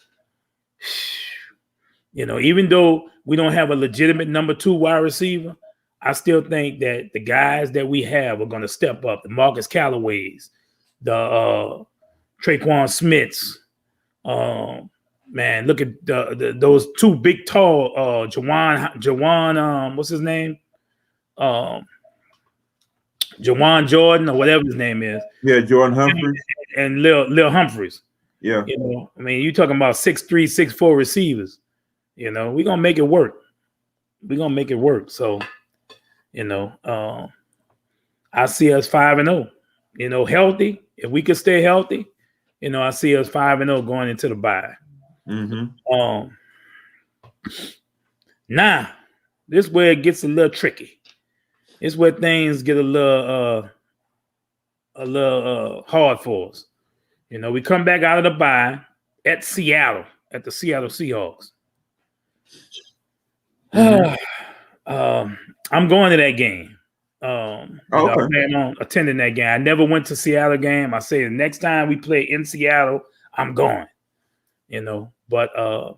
though we don't have a legitimate number 2 wide receiver, I still think that the guys that we have are going to step up. The Marcus Callaways, the Traquan Smiths. Man, look at those two big, tall, Jawan, what's his name? Jawan Jordan or whatever his name is. Yeah, Jordan Humphries. And Lil Humphries. Yeah. You know, I mean, you're talking about 6'3", 6'4" receivers. You know, we're going to make it work. We're going to make it work. So, you know, I see us 5-0. You know, healthy. If we could stay healthy, you know, I see us 5-0 going into the bye. Mm-hmm. Now, this is where it gets a little tricky. It's where things get a little hard for us. You know, we come back out of the bye at Seattle, at the Seattle Seahawks. I'm going to that game. I plan on attending that game. I never went to Seattle game. I say the next time we play in Seattle, I'm going. You know, but I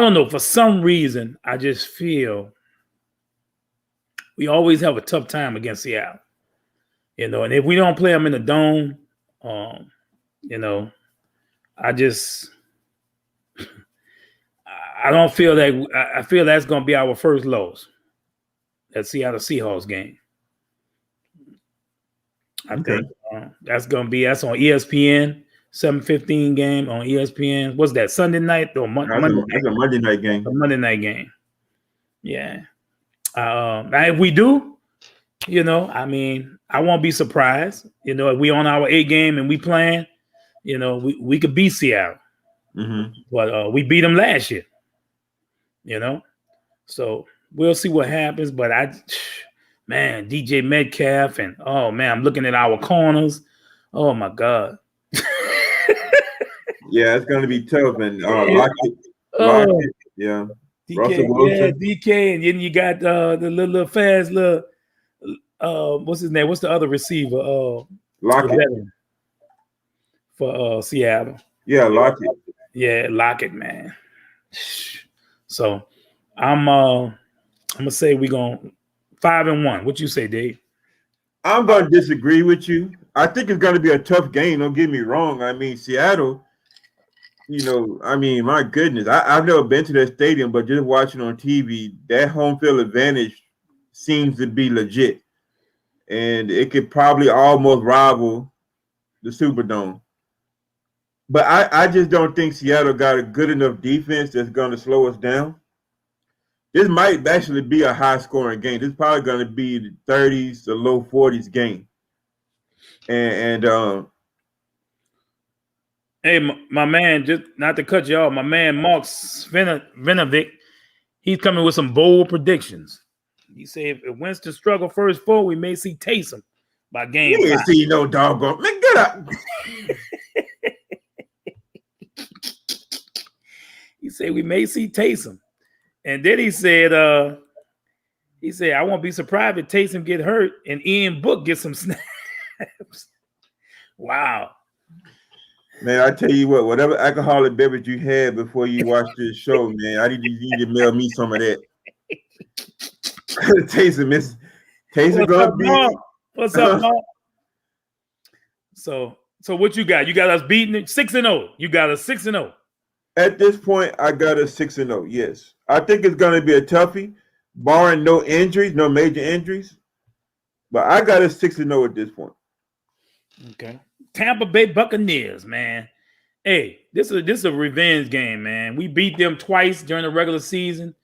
don't know. For some reason, I just feel we always have a tough time against Seattle. You know, and if we don't play them in the dome, you know, I don't feel that. I feel that's going to be our first loss. That Seattle Seahawks game. I think that's on ESPN, 7:15 game on ESPN. What's that, Sunday night or Monday night? That's a Monday night game. A Monday night game. Yeah. Now if we do, you know, I mean, I won't be surprised. You know, if we on our A game and we playing, you know, we could beat Seattle. Mm-hmm. But we beat them last year. You know, so we'll see what happens. But man, DJ Metcalf and I'm looking at our corners. Oh my God. Yeah, it's gonna be tough. And Lockett, yeah. DK, Russell Wilson. yeah, DK, and then you got the little fast little what's his name? What's the other receiver? Lockett for Seattle. Yeah, Lockett. Yeah, Lockett, man. So I'm gonna say we're going 5-1. What you say, Dave? I'm gonna disagree with you. I think it's gonna be a tough game. Don't get me wrong. I mean, Seattle, you know, I mean, my goodness, I've never been to that stadium, but just watching on TV, that home field advantage seems to be legit. And it could probably almost rival the Superdome. But I just don't think Seattle got a good enough defense that's going to slow us down. This might actually be a high-scoring game. This is probably going to be the 30s to low 40s game. And hey, my man, just not to cut you off, my man Mark Svinovic, he's coming with some bold predictions. He said if Winston struggle first four, we may see Taysom by game 5. You ain't see no doggone. Man, get up. He said we may see Taysom. And then he said, I won't be surprised if Taysom get hurt and Ian Book get some snaps. Wow. Man, I tell you what, whatever alcoholic beverage you had before you watched this show, man, you need to mail me some of that. Taysom gonna be. What's up, Mark? So what you got? You got us beating it 6-0. You got us 6-0. At this point, I got a 6-0. Yes, I think it's going to be a toughie, barring no injuries, no major injuries. But I got a 6-0 at this point. Okay. Tampa Bay Buccaneers, man. Hey, this is a revenge game, man. We beat them twice during the regular season,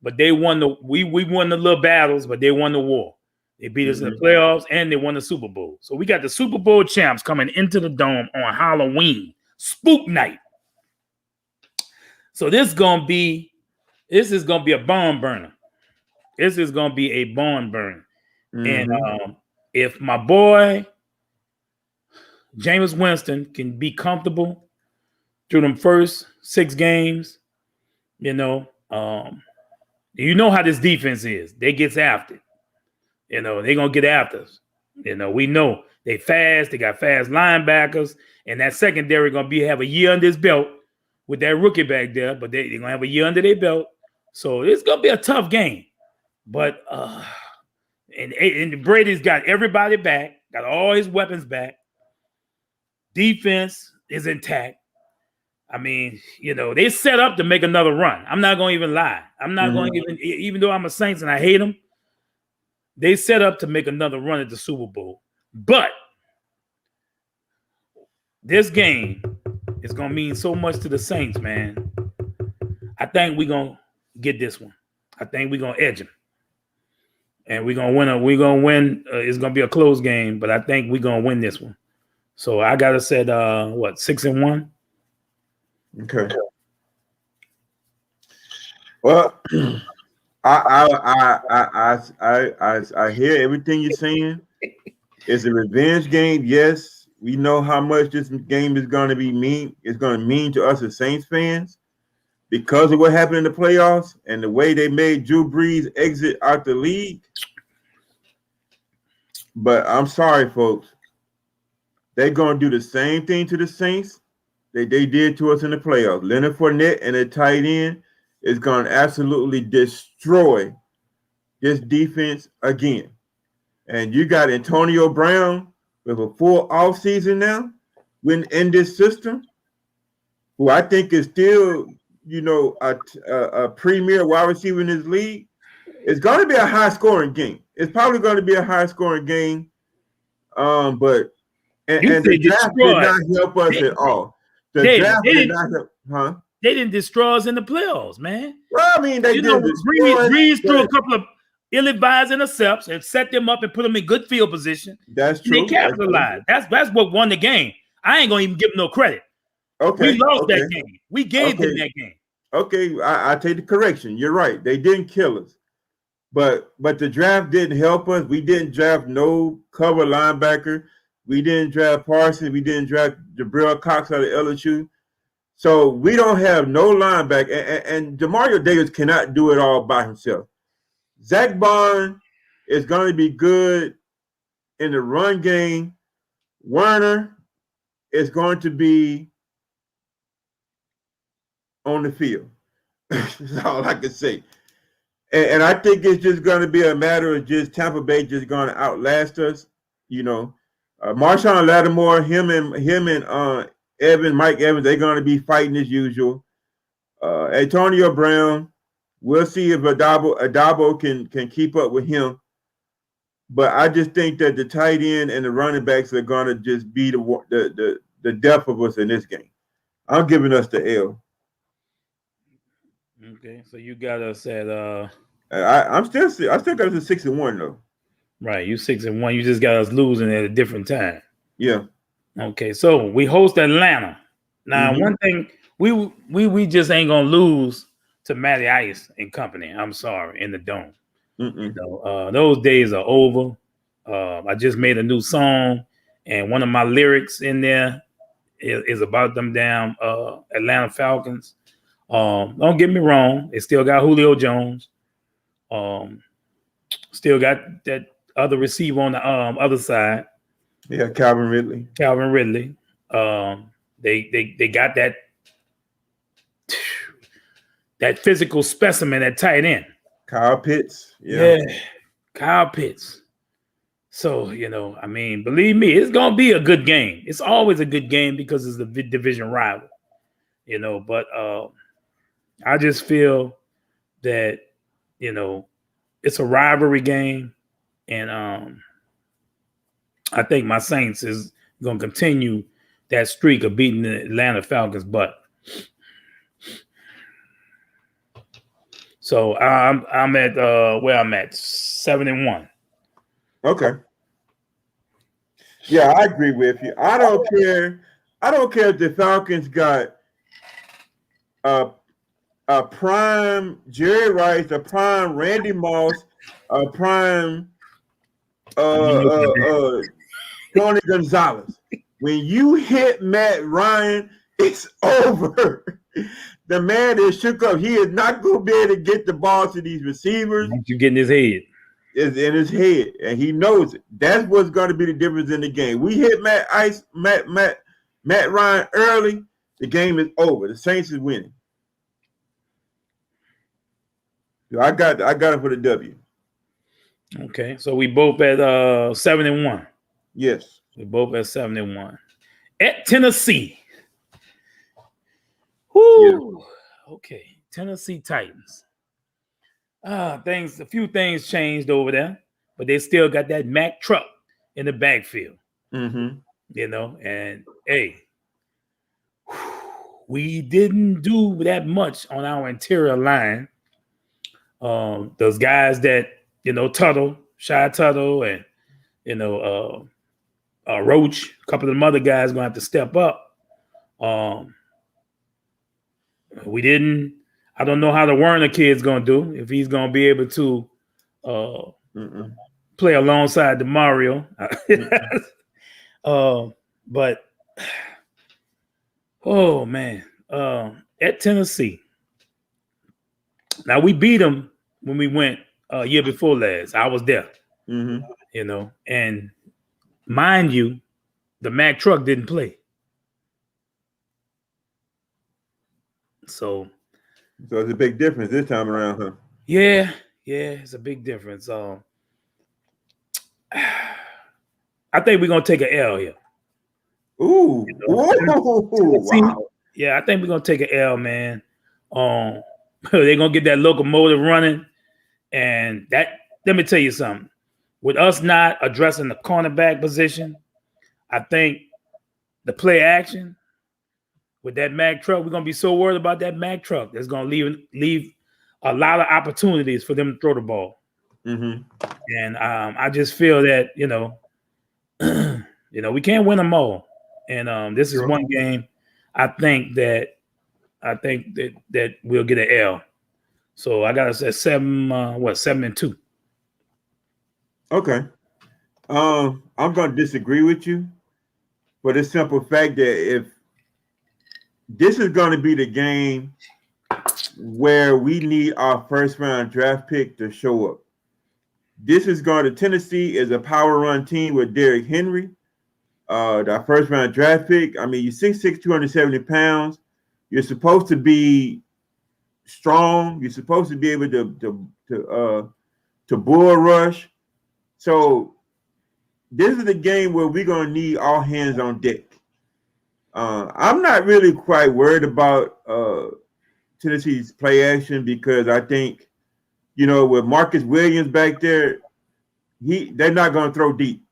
but they won we won the little battles, but they won the war. They beat us in the playoffs and they won the Super Bowl. So we got the Super Bowl champs coming into the dome on Halloween, Spook Night. So this is gonna be a barn burner. This is gonna be a barn burner. And if my boy Jameis Winston can be comfortable through them first 6 games, you know how this defense is. They gets after it. You know, they're going to get after us. You know, we know they fast. They got fast linebackers. And that secondary going to have a year under his belt with that rookie back there. But they're going to have a year under their belt. So it's going to be a tough game. But and Brady's got everybody back, got all his weapons back. Defense is intact. I mean, you know, they set up to make another run. I'm not going to even lie. I'm not going to even though I'm a Saints and I hate them, they set up to make another run at the Super Bowl. But this game is going to mean so much to the Saints, man. I think we're going to get this one. I think we're going to edge them. And we're going to win. We're going to win. It's going to be a close game, but I think we're going to win this one. So I got to say, 6-1? Okay. Well, I hear everything you're saying. It's a revenge game. Yes, we know how much this game is going to be mean. It's going to mean to us as Saints fans because of what happened in the playoffs and the way they made Drew Brees exit out the league. But I'm sorry, folks. They're going to do the same thing to the Saints that they did to us in the playoffs. Leonard Fournette and a tight end is going to absolutely destroy this defense again. And you got Antonio Brown with a full offseason now in this system, who I think is still, you know, a premier wide receiver in this league. It's going to be a high-scoring game. It's probably going to be a high-scoring game, but the draft did not help us at all. The draft did not help, huh? They didn't destroy us in the playoffs, man. Well, I mean, they did. Breeze threw a couple of ill-advised intercepts and set them up and put them in good field position. That's true. They capitalized. That's what won the game. I ain't gonna even give them no credit. Okay, we lost that game. We gave them that game. Okay, I take the correction. You're right. They didn't kill us, but the draft didn't help us. We didn't draft no cover linebacker. We didn't draft Parsons. We didn't draft Jabril Cox out of LSU. So we don't have no linebacker. And Demario Davis cannot do it all by himself. Zach Bond is going to be good in the run game. Werner is going to be on the field. That's all I can say. And I think it's just going to be a matter of just Tampa Bay just going to outlast us. You know, Marshawn Lattimore, him and Mike Evans, they're going to be fighting as usual. Antonio Brown, we'll see if Adabo can keep up with him. But I just think that the tight end and the running backs are going to just be the depth of us in this game. I'm giving us the L. Okay, so you got us at I still got us at 6-1 though. Right, you 6-1. You just got us losing at a different time. Yeah. Okay, so we host Atlanta. Now, one thing we just ain't gonna lose to Matty Ice and company. I'm sorry, in the dome. You know, those days are over. I just made a new song, and one of my lyrics in there is about them damn Atlanta Falcons. Don't get me wrong, it still got Julio Jones. Still got that other receiver on the other side. Yeah, Calvin Ridley. They got that physical specimen at tight end. Kyle Pitts. Yeah, Kyle Pitts. So, you know, I mean, believe me, it's going to be a good game. It's always a good game because it's the division rival, you know, but I just feel that, you know, it's a rivalry game. And I think my Saints is going to continue that streak of beating the Atlanta Falcons' butt. So I'm at where I'm at 7-1. Okay. Yeah, I agree with you. I don't care if the Falcons got a prime Jerry Rice, a prime Randy Moss, a prime Tony Gonzalez. When you hit Matt Ryan, it's over. The man is shook up. He is not going to be able to get the ball to these receivers. You get in his head. It's in his head, and he knows it. That's what's going to be the difference in the game. We hit Matt Ryan early, the game is over. The Saints is winning. I got it for the W. Okay, so we both at 7-1. Yes, we both at 7-1. at Tennessee. Whoo. Yeah. Okay, Tennessee Titans. A few things changed over there, but they still got that Mack truck in the backfield. Mm-hmm. You know, and hey, we didn't do that much on our interior line. Those guys that, you know, Shy Tuttle, and, you know, Roach, a couple of them other guys gonna have to step up. We didn't. I don't know how the Werner kid's gonna do, if he's gonna be able to play alongside DeMario. But oh man, at Tennessee. Now we beat them when we went year before last. I was there, you know, and mind you, the Mack truck didn't play. So it's a big difference this time around, huh? Yeah, it's a big difference. I think we're gonna take an L here. Ooh, you know? Wow. Yeah, I think we're gonna take an L, man. They're gonna get that locomotive running, and that. Let me tell you something. With us not addressing the cornerback position, I think the play action with that Mack truck, we're gonna be so worried about that Mack truck that's gonna leave a lot of opportunities for them to throw the ball. And I just feel that, you know, we can't win them all. And this is one game I think that we'll get an L. So I gotta say 7-2. Okay. I'm gonna disagree with you for the simple fact that if this is gonna be the game where we need our first round draft pick to show up. Tennessee is a power run team with Derrick Henry. That first round draft pick. I mean, you're 6'6", 270 pounds. You're supposed to be strong. You're supposed to be able to bull rush. So this is the game where we're gonna need all hands on deck. I'm not really quite worried about Tennessee's play action because I think, you know, with Marcus Williams back there, they're not going to throw deep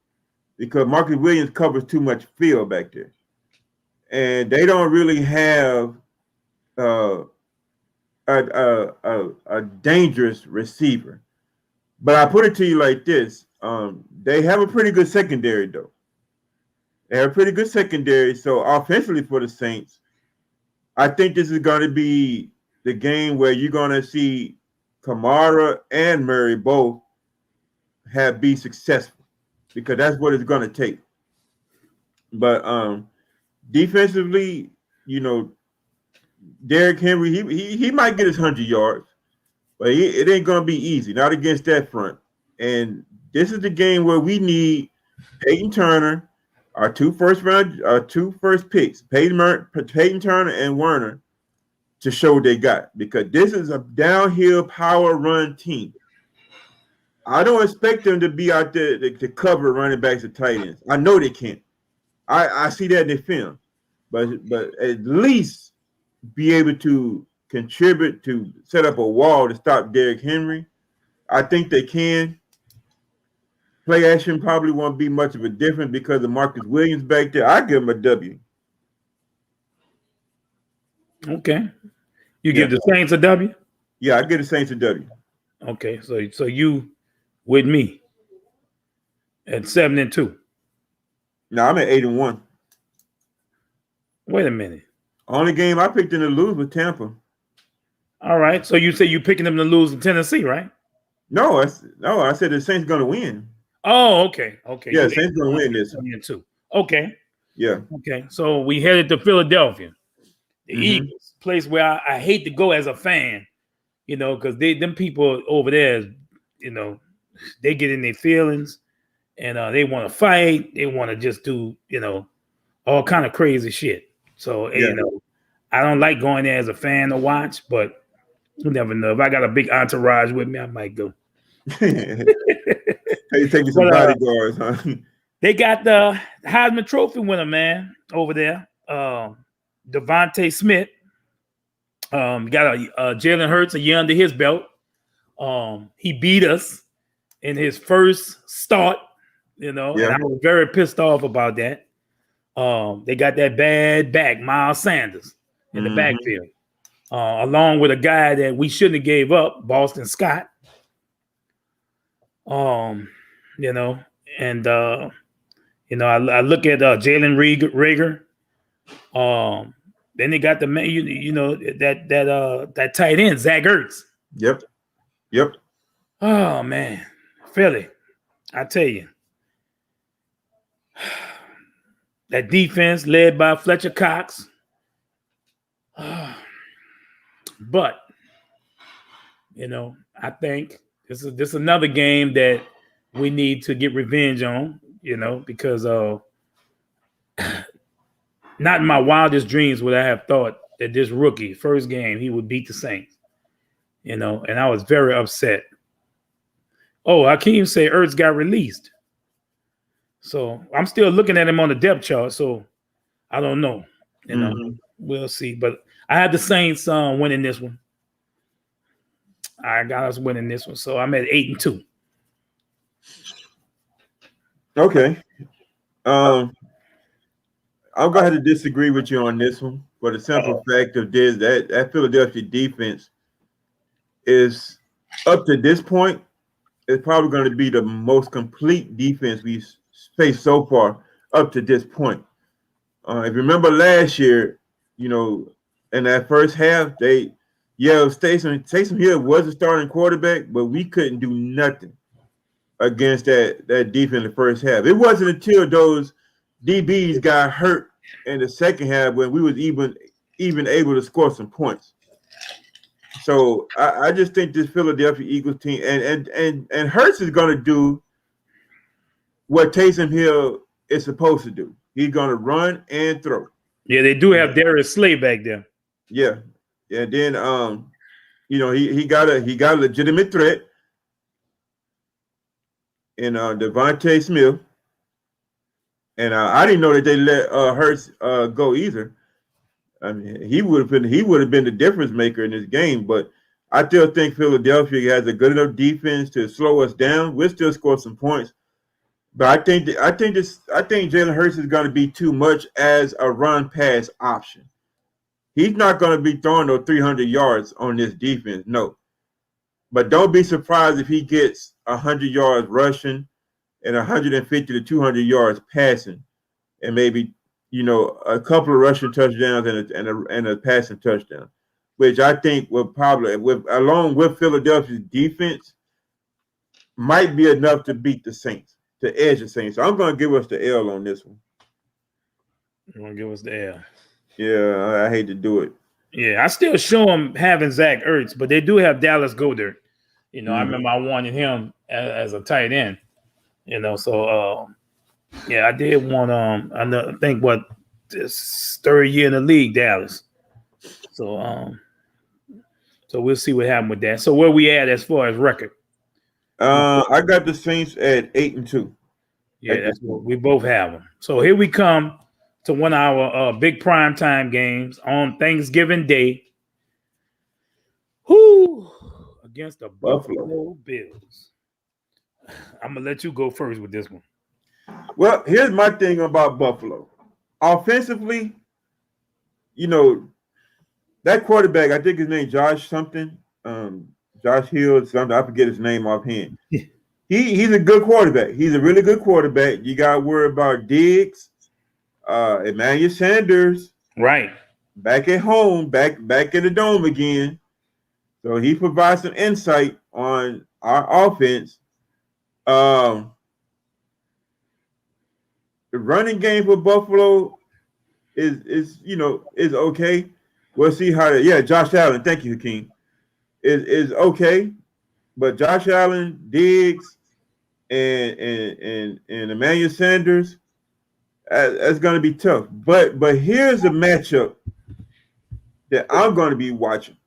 because Marcus Williams covers too much field back there. And they don't really have a dangerous receiver. But I put it to you like this. They have a pretty good secondary, though. They have a pretty good secondary. So offensively for the Saints, I think this is going to be the game where you're going to see Kamara and Murray both be successful because that's what it's going to take. But defensively, you know, Derrick Henry, he might get his 100 yards, but it ain't going to be easy, not against that front. And this is the game where we need Peyton Turner, our two first picks, Peyton Turner and Werner, to show what they got, because this is a downhill power run team. I don't expect them to be out there to cover running backs and tight ends. I know they can't. I see that in the film, but at least be able to contribute to set up a wall to stop Derrick Henry. I think they can. Play action probably won't be much of a difference because of Marcus Williams back there. I give him a W. Okay. You give the Saints a W? Yeah, I give the Saints a W. Okay, so you with me at 7-2. No, I'm at 8-1. Wait a minute. Only game I picked them to lose was Tampa. All right. So you say you're picking them to lose in Tennessee, right? No, I said the Saints gonna win. Oh, okay. Yeah, Saints gonna win this. 7-2. Okay. Yeah. Okay. So we headed to Philadelphia, the Eagles, place where I hate to go as a fan, you know, because them people over there, you know, they get in their feelings and they want to fight. They want to just do, you know, all kind of crazy shit. So, you know, I don't like going there as a fan to watch, but you never know. If I got a big entourage with me, I might go. Hey, you taking some bodyguards, huh? They got the Heisman Trophy winner, man, over there. Devontae Smith. Got a Jalen Hurts a year under his belt. He beat us in his first start, and I was very pissed off about that. They got that bad back, Miles Sanders, in the backfield, along with a guy that we shouldn't have gave up, Boston Scott. I look at Jalen Reagor. Then they got the that tight end, Zach Ertz. Yep. Oh man, Philly, I tell you, that defense led by Fletcher Cox. But I think this is another game that we need to get revenge on. Because not in my wildest dreams would I have thought that this rookie, first game, he would beat the Saints. And I was very upset. Oh, Hakeem say Ertz got released. So I'm still looking at him on the depth chart. So I don't know. We'll see. But I had the Saints winning this one. I got us winning this one. So I'm at 8-2. Okay. I'm going to have to disagree with you on this one for the simple fact of this, that Philadelphia defense is, up to this point, is probably going to be the most complete defense we've faced so far up to this point. If you remember last year, in that first half, Taysom Hill was a starting quarterback, but we couldn't do nothing against that defense in the first half. It wasn't until those DBs got hurt in the second half when we was even able to score some points. So I just think this Philadelphia Eagles team and Hurts is going to do what Taysom Hill is supposed to do. He's going to run and throw. Yeah, they do have Darius Slay back there. Yeah. Then he got a legitimate threat in Devontae Smith. And I didn't know that they let Hurts go either. I mean, he would have been the difference maker in this game. But I still think Philadelphia has a good enough defense to slow us down. We'll still score some points. But I think Jalen Hurts is going to be too much as a run pass option. He's not going to be throwing those 300 yards on this defense, no. But don't be surprised if he gets 100 yards rushing and 150 to 200 yards passing, and maybe a couple of rushing touchdowns and a passing touchdown, which I think will probably, along with Philadelphia's defense, might be enough to beat the Saints, to edge the Saints. So I'm going to give us the L on this one. You're going to give us the L. Yeah, I hate to do it. Yeah, I still show them having Zach Ertz, but they do have Dallas Goedert. I remember I wanted him as a tight end. So I did want I think this third year in the league, Dallas. So we'll see what happened with that. So where we at as far as record? I got the Saints at 8-2. Yeah, that's what we both have them. So here we come to one of our big primetime games on Thanksgiving Day. Against the Buffalo Bills. I'm going to let you go first with this one. Well, here's my thing about Buffalo. Offensively, that quarterback, I think his name Josh something, Josh Hill something, I forget his name offhand. He's a good quarterback. He's a really good quarterback. You got to worry about Diggs, Emmanuel Sanders. Right. Back at home, back in the dome again. So he provides some insight on our offense. The running game for Buffalo is okay. We'll see how Josh Allen, thank you, Hakeem, is okay. But Josh Allen, Diggs, and Emmanuel Sanders, that's going to be tough. But here's a matchup that I'm going to be watching.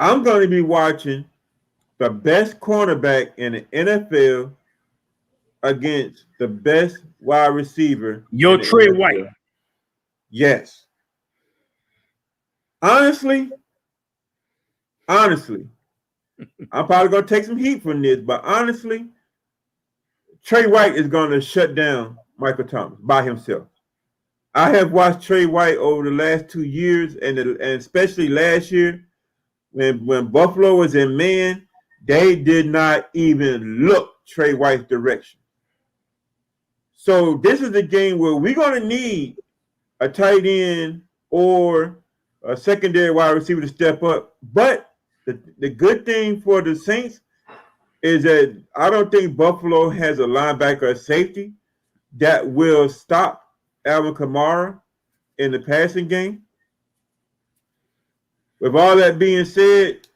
I'm going to be watching the best cornerback in the NFL against the best wide receiver. Your Trey White. Yes. Honestly, I'm probably gonna take some heat from this, but honestly, Trey White is gonna shut down Michael Thomas by himself. I have watched Trey White over the last 2 years, and especially last year, when Buffalo was in man, they did not even look Trey White's direction. So this is a game where we're gonna need a tight end or a secondary wide receiver to step up. But the good thing for the Saints is that I don't think Buffalo has a linebacker or safety that will stop Alvin Kamara in the passing game. With all that being said,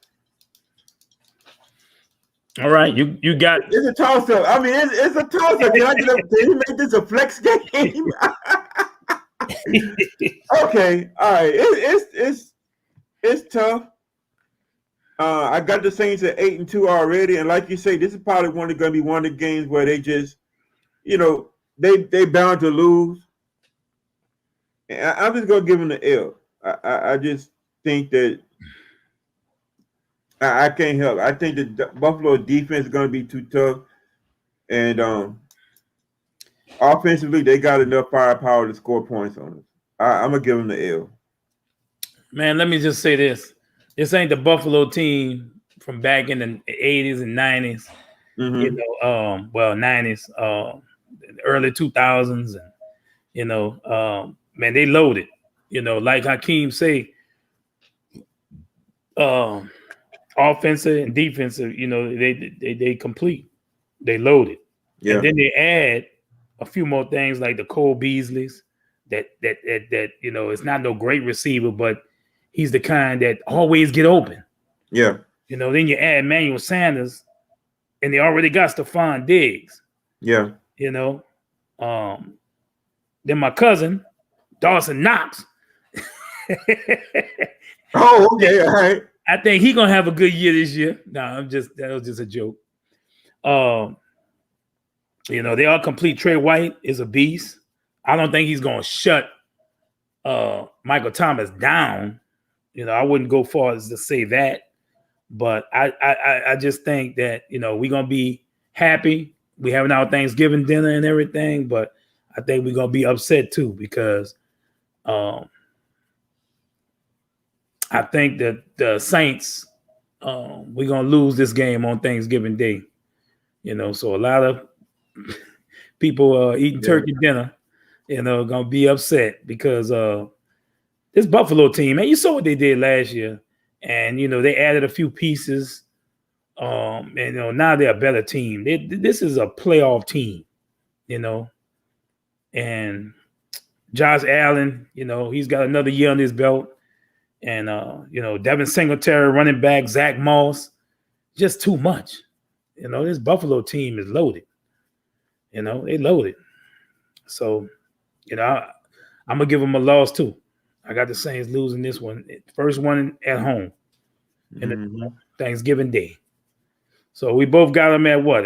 all right, you got it's a toss-up. I mean, it's a toss-up. Can you make this a flex game? Okay, all right. It's tough. I got the Saints at 8-2 already, and like you say, this is probably going to be one of the games where they just, they bound to lose. And I'm just gonna give them the L. I just think that I can't help. I think the Buffalo defense is going to be too tough, and offensively they got enough firepower to score points on us. I'm gonna give them the L. Man, let me just say this: this ain't the Buffalo team from back in the 80s and 90s. Mm-hmm. 90s, early 2000s, and man, they loaded. Like Hakeem say, offensive and defensive, they complete, they loaded. Yeah. And then they add a few more things like the Cole Beasleys that it's not no great receiver, but he's the kind that always get open. Yeah. Then you add Emmanuel Sanders, and they already got Stephon Diggs. Yeah. Then my cousin, Dawson Knox. Oh, okay, all right. I think he's gonna have a good year this year. No, that was just a joke. They all complete. Trey White is a beast. I don't think he's gonna shut Michael Thomas down. I wouldn't go far as to say that, but I just think that we're gonna be happy. We having our Thanksgiving dinner and everything, but I think we're gonna be upset too because I think that the Saints, we're gonna lose this game on Thanksgiving Day. So a lot of people eating turkey dinner, gonna be upset because this Buffalo team, man, you saw what they did last year, and they added a few pieces. And now they're a better team. This is a playoff team, and Josh Allen, he's got another year on his belt. And Devin Singletary, running back, Zach Moss, just too much. This Buffalo team is loaded. They loaded. So, I'm gonna give them a loss too. I got the Saints losing this one, first one at home, in Thanksgiving Day. So we both got them at what?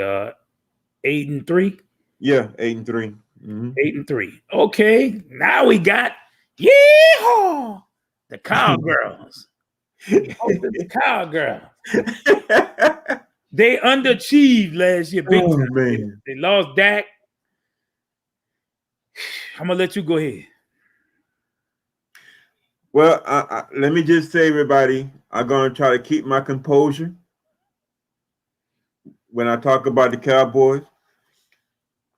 8-3. Yeah, 8-3. 8-3. Okay, now we got yeehaw. The Cowgirls. The Cowgirls. They underachieved last year. Big time. Man. They lost Dak. I'm going to let you go ahead. Well, let me just say, everybody, I'm going to try to keep my composure when I talk about the Cowboys.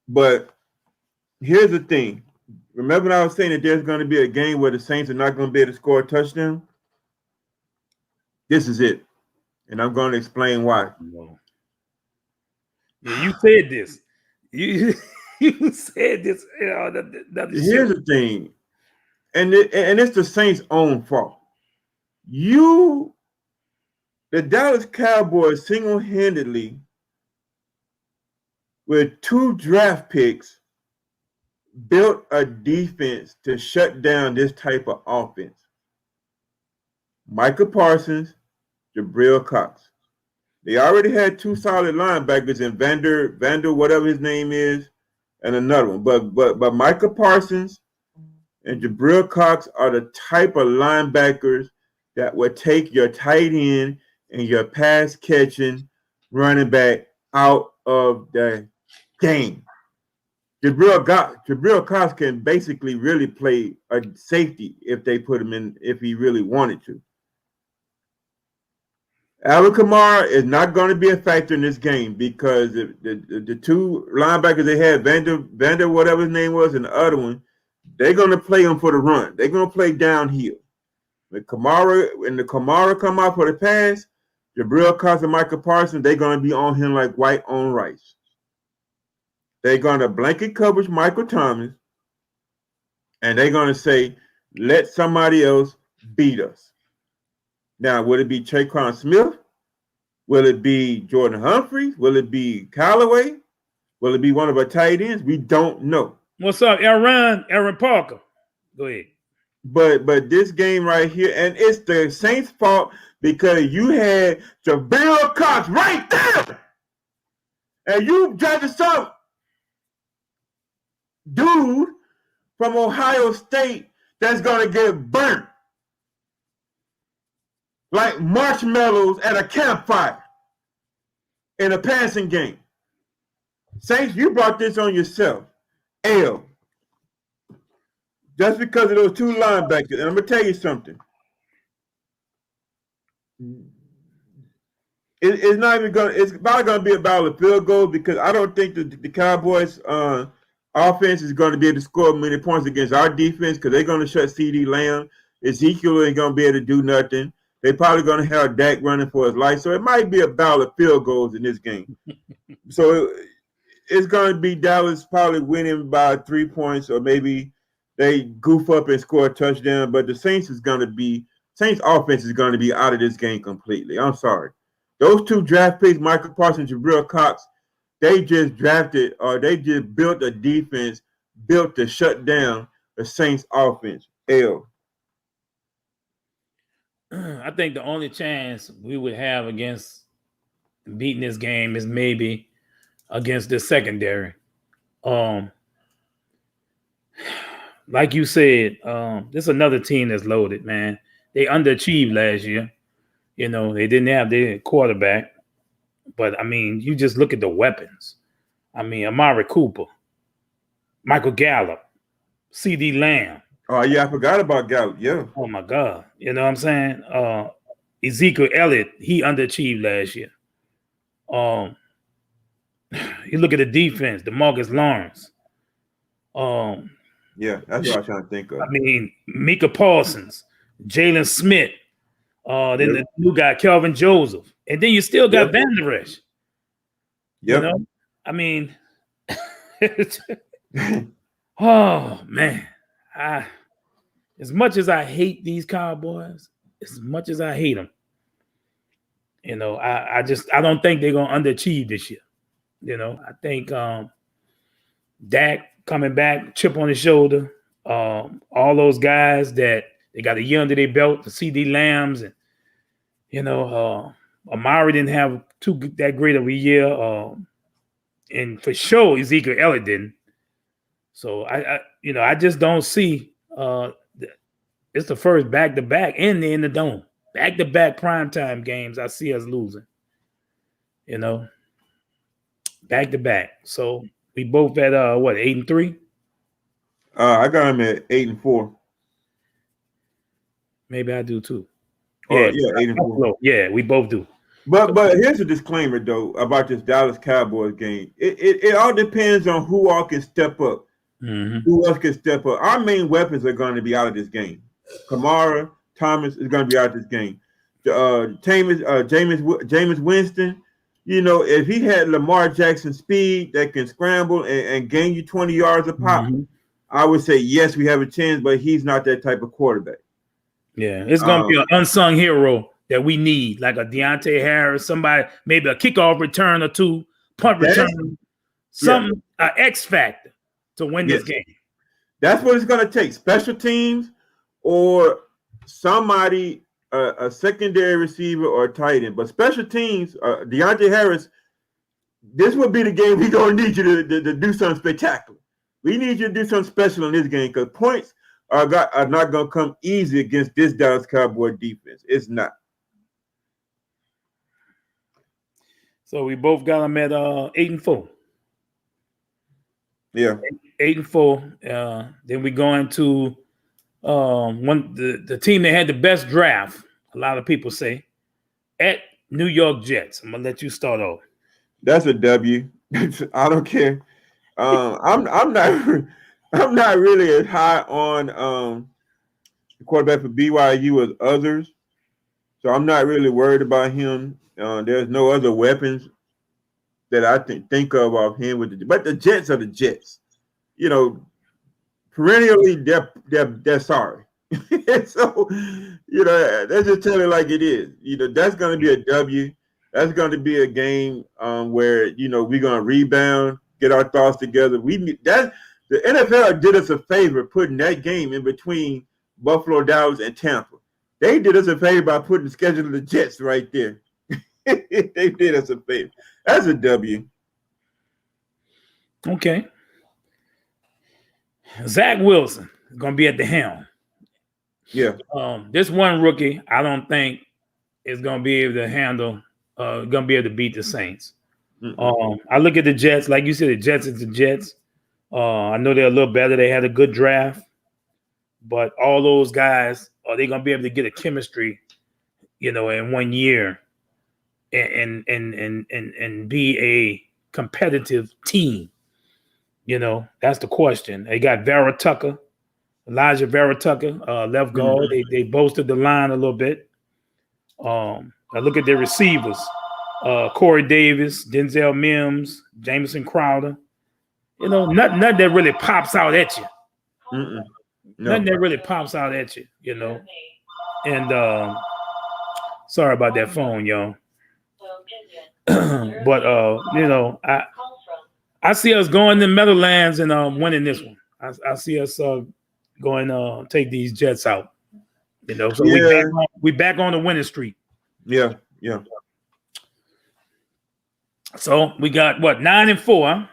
But here's the thing. Remember when I was saying that there's going to be a game where the Saints are not going to be able to score a touchdown? This is it. And I'm going to explain why. Yeah, you said this. You said this. Here's the thing. And it's the Saints' own fault. The Dallas Cowboys single-handedly, with 2 draft picks, built a defense to shut down this type of offense. Micah Parsons, Jabril Cox. They already had 2 solid linebackers in Vander, whatever his name is, and another one. But Micah Parsons and Jabril Cox are the type of linebackers that would take your tight end and your pass catching running back out of the game. Jabril Cox can basically really play a safety if they put him in, if he really wanted to. Alvin Kamara is not going to be a factor in this game because the 2 linebackers they had, Vander, whatever his name was, and the other one, they're going to play him for the run. They're going to play downhill. When Kamara come out for the pass, Jabril Cox and Micah Parsons, they're going to be on him like white on rice. They're going to blanket coverage Michael Thomas, and they're going to say, let somebody else beat us. Now, will it be Traquan Smith? Will it be Jordan Humphreys? Will it be Callaway? Will it be one of our tight ends? We don't know. What's up, Aaron Parker? Go ahead. But this game right here, and it's the Saints' fault because you had Jabril Cox right there, and you drafted some dude from Ohio State that's gonna get burnt like marshmallows at a campfire in a passing game. Saints, you brought this on yourself. L. Just because of those 2 linebackers. And I'm going to tell you something. It's not even going to, it's probably going to be about a field goal because I don't think the Cowboys offense is going to be able to score many points against our defense because they're going to shut CeeDee Lamb. Ezekiel ain't going to be able to do nothing. They're probably going to have Dak running for his life. So it might be a battle of field goals in this game. So it's going to be Dallas probably winning by 3 points, or maybe they goof up and score a touchdown. But the Saints offense is going to be out of this game completely. I'm sorry. Those 2 draft picks, Michael Parsons and Jabril Cox, they just drafted or they just built a defense built to shut down the Saints offense. L. I think the only chance we would have against beating this game is maybe against the secondary. Like you said, this is another team that's loaded, man. They underachieved last year. You know, they didn't have their quarterback. But, I mean, you just look at the weapons. I mean, Amari Cooper, Michael Gallup, CeeDee Lamb. Oh, yeah, I forgot about Gallup, yeah. Oh, my God. You know what I'm saying? Ezekiel Elliott, he underachieved last year. You look at the defense, DeMarcus Lawrence. Yeah, that's what I'm trying to think of. I mean, Micah Parsons, Jalen Smith, then the new guy, Kelvin Joseph. And then you still got Van Der Esch. Yep. You know? I mean, oh, man. As much as I hate these Cowboys, as much as I hate them, you know, I don't think they're going to underachieve this year. You know, I think Dak coming back, chip on his shoulder, all those guys that they got a year under their belt, the CeeDee Lambs, and, you know, Amari didn't have that great of a year. And for sure, Ezekiel Elliott didn't. So, I just don't see it's the first back-to-back and they're in the dome. Back-to-back primetime games, I see us losing. You know, back-to-back. So, we both at, 8-3? I got him at 8-4. Maybe I do too. Yeah, 8-4. Yeah, we both do. But here's a disclaimer though about this Dallas Cowboys game. It all depends on who all can step up. Mm-hmm. Who else can step up? Our main weapons are going to be out of this game. Kamara, Thomas is going to be out of this game. Jameis Winston. You know, if he had Lamar Jackson speed that can scramble and gain you 20 yards a pop, I would say yes, we have a chance. But he's not that type of quarterback. Yeah, it's going to be an unsung hero that we need, like a Deontay Harris, somebody, maybe a kickoff return or two, punt return, something, an X factor to win this game. That's what it's going to take. Special teams or somebody a secondary receiver or tight end, but special teams, Deontay Harris, this would be the game we're going to need you to do something spectacular. We need you to do something special in this game because points are not going to come easy against this Dallas Cowboy defense. It's not. So we both got them at 8-4. Yeah, 8-4. Then we go into the team that had the best draft. A lot of people say at New York Jets. I'm gonna let you start off. That's a W. I don't care. I'm not really as high on the quarterback for BYU as others, so I'm not really worried about him. There's no other weapons that I think of him but the Jets are the Jets. You know, perennially they're sorry. So, you know, let's just tell it like it is. You know, that's going to be a W. That's going to be a game where, you know, we're going to rebound, get our thoughts together. We need that. The NFL did us a favor putting that game in between Buffalo, Dallas, and Tampa. They did us a favor by putting the schedule of the Jets right there. They did us a favor. That's a W. Okay. Zach Wilson is going to be at the helm. Yeah. This one rookie, I don't think is going to be able to handle, going to be able to beat the Saints. I look at the Jets, like you said, the Jets is the Jets. I know they're a little better. They had a good draft, but all those guys, are they going to be able to get a chemistry, you know, in 1 year and be a competitive team? You know, that's the question. They got Elijah Vera Tucker, left guard. They boasted the line a little bit. I look at their receivers. Corey Davis, Denzel Mims, Jamison Crowder. You know, nothing that really pops out at you. No. Nothing that really pops out at you, you know. And sorry about that phone, y'all. But you know, I see us going to Meadowlands and winning this one. I see us going take these Jets out. You know, so we back on the winning streak. Yeah. So we got what, 9-4,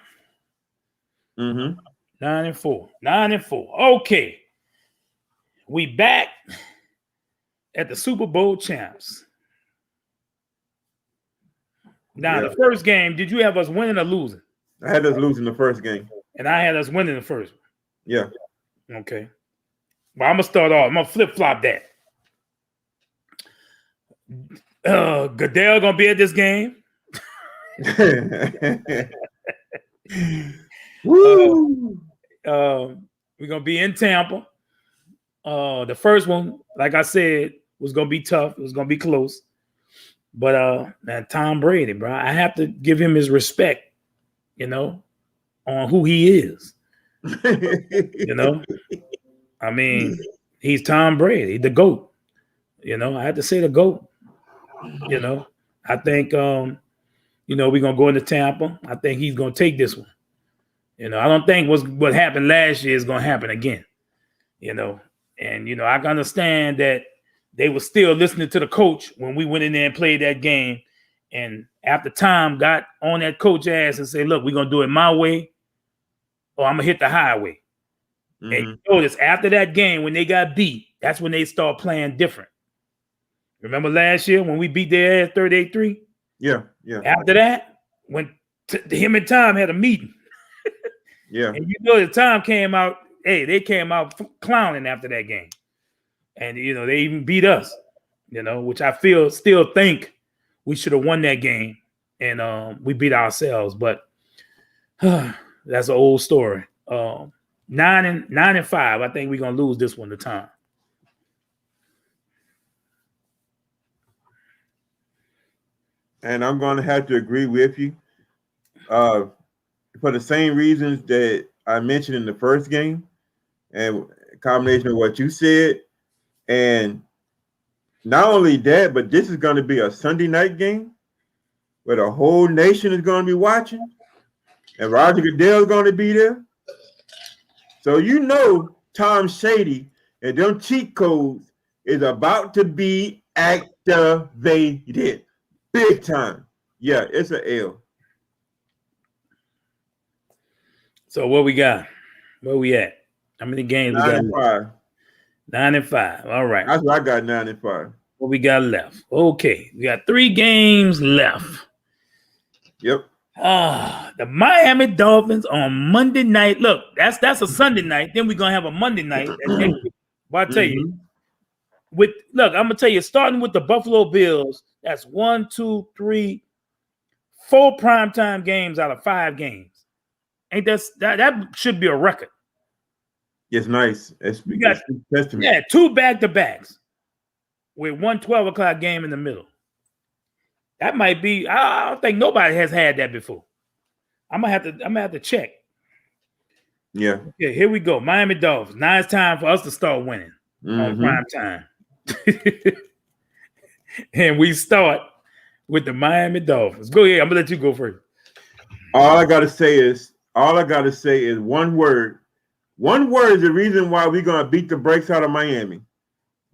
huh? 9-4. Okay. We back at the Super Bowl champs. Now, the first game, did you have us winning or losing? I had us losing the first game. And I had us winning the first one. Yeah. Okay. Well, I'm going to start off. I'm going to flip-flop that. Goodell going to be at this game. Woo! We're going to be in Tampa. The first one, like I said, was going to be tough. It was going to be close. But man, Tom Brady, bro, I have to give him his respect, you know, on who he is. You know, I mean, he's Tom Brady, the GOAT. You know, I had to say the GOAT. You know, I think, you know, we're going to go into Tampa. I think he's going to take this one. You know, I don't think what happened last year is going to happen again. You know, and, you know, I can understand that they were still listening to the coach when we went in there and played that game. And after Tom got on that coach ass and said, look, we're going to do it my way or I'm going to hit the highway. And you notice after that game, when they got beat, that's when they start playing different. Remember last year when we beat their ass 38-3? Yeah. After that, when him and Tom had a meeting. Yeah. And you know the Tom came out, they came out clowning after that game. And, you know, they even beat us, you know, which I still think we should have won that game. And we beat ourselves. But that's an old story. 9-5. I think we're going to lose this one to Tom. And I'm going to have to agree with you for the same reasons that I mentioned in the first game and a combination of what you said. And not only that, but this is going to be a Sunday night game where the whole nation is going to be watching and Roger Goodell is going to be there. So you know Tom Shady and them cheat codes is about to be activated big time. Yeah, it's an L. So what we got? Where we at? How many games we got? 9-5. 9-5. All right. That's what I got. 9-5. What we got left? Okay, we got 3 games left. Yep. The Miami Dolphins on Monday night. Look, that's a Sunday night. Then we're gonna have a Monday night. But I tell you, I'm gonna tell you, starting with the Buffalo Bills, that's 1, 2, 3, 4 primetime games out of 5 games. Ain't that should be a record? It's nice. We got 2 back-to-backs with 1 12 o'clock game in the middle. That might be. I don't think nobody has had that before. I'm gonna have to check. Yeah. Okay, here we go. Miami Dolphins. Now it's time for us to start winning on prime time. And we start with the Miami Dolphins. Go ahead. I'm gonna let you go first. All I gotta say is one word. One word is the reason why we're gonna beat the brakes out of Miami.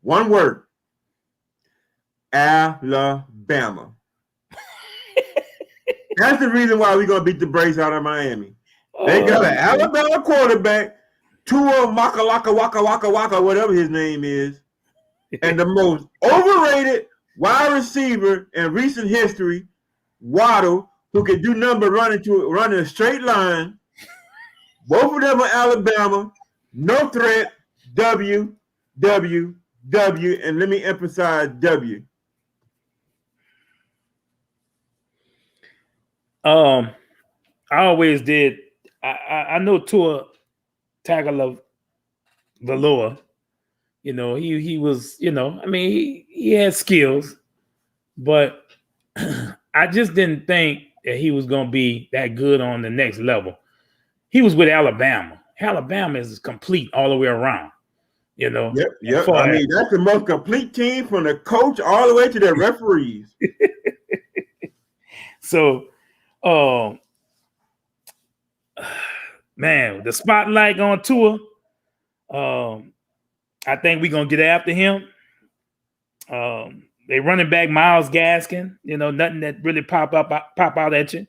One word. Alabama. That's the reason why we're gonna beat the brakes out of Miami. They got an Alabama quarterback, Tua Makalaka Waka Waka Waka, whatever his name is, and the most overrated wide receiver in recent history, Waddle, who can do number running a straight line. Both of them are Alabama. No threat. W, W, W, and let me emphasize W. I always did. I know Tua Tagovailoa. You know, he was. You know, I mean, he had skills, but I just didn't think that he was going to be that good on the next level. He was with Alabama. Alabama is complete all the way around. You know. Yep. I mean, that's the most complete team from the coach all the way to the referees. So, man, the spotlight on Tua. I think we're gonna get after him. They running back Myles Gaskin. You know, nothing that really pop out at you.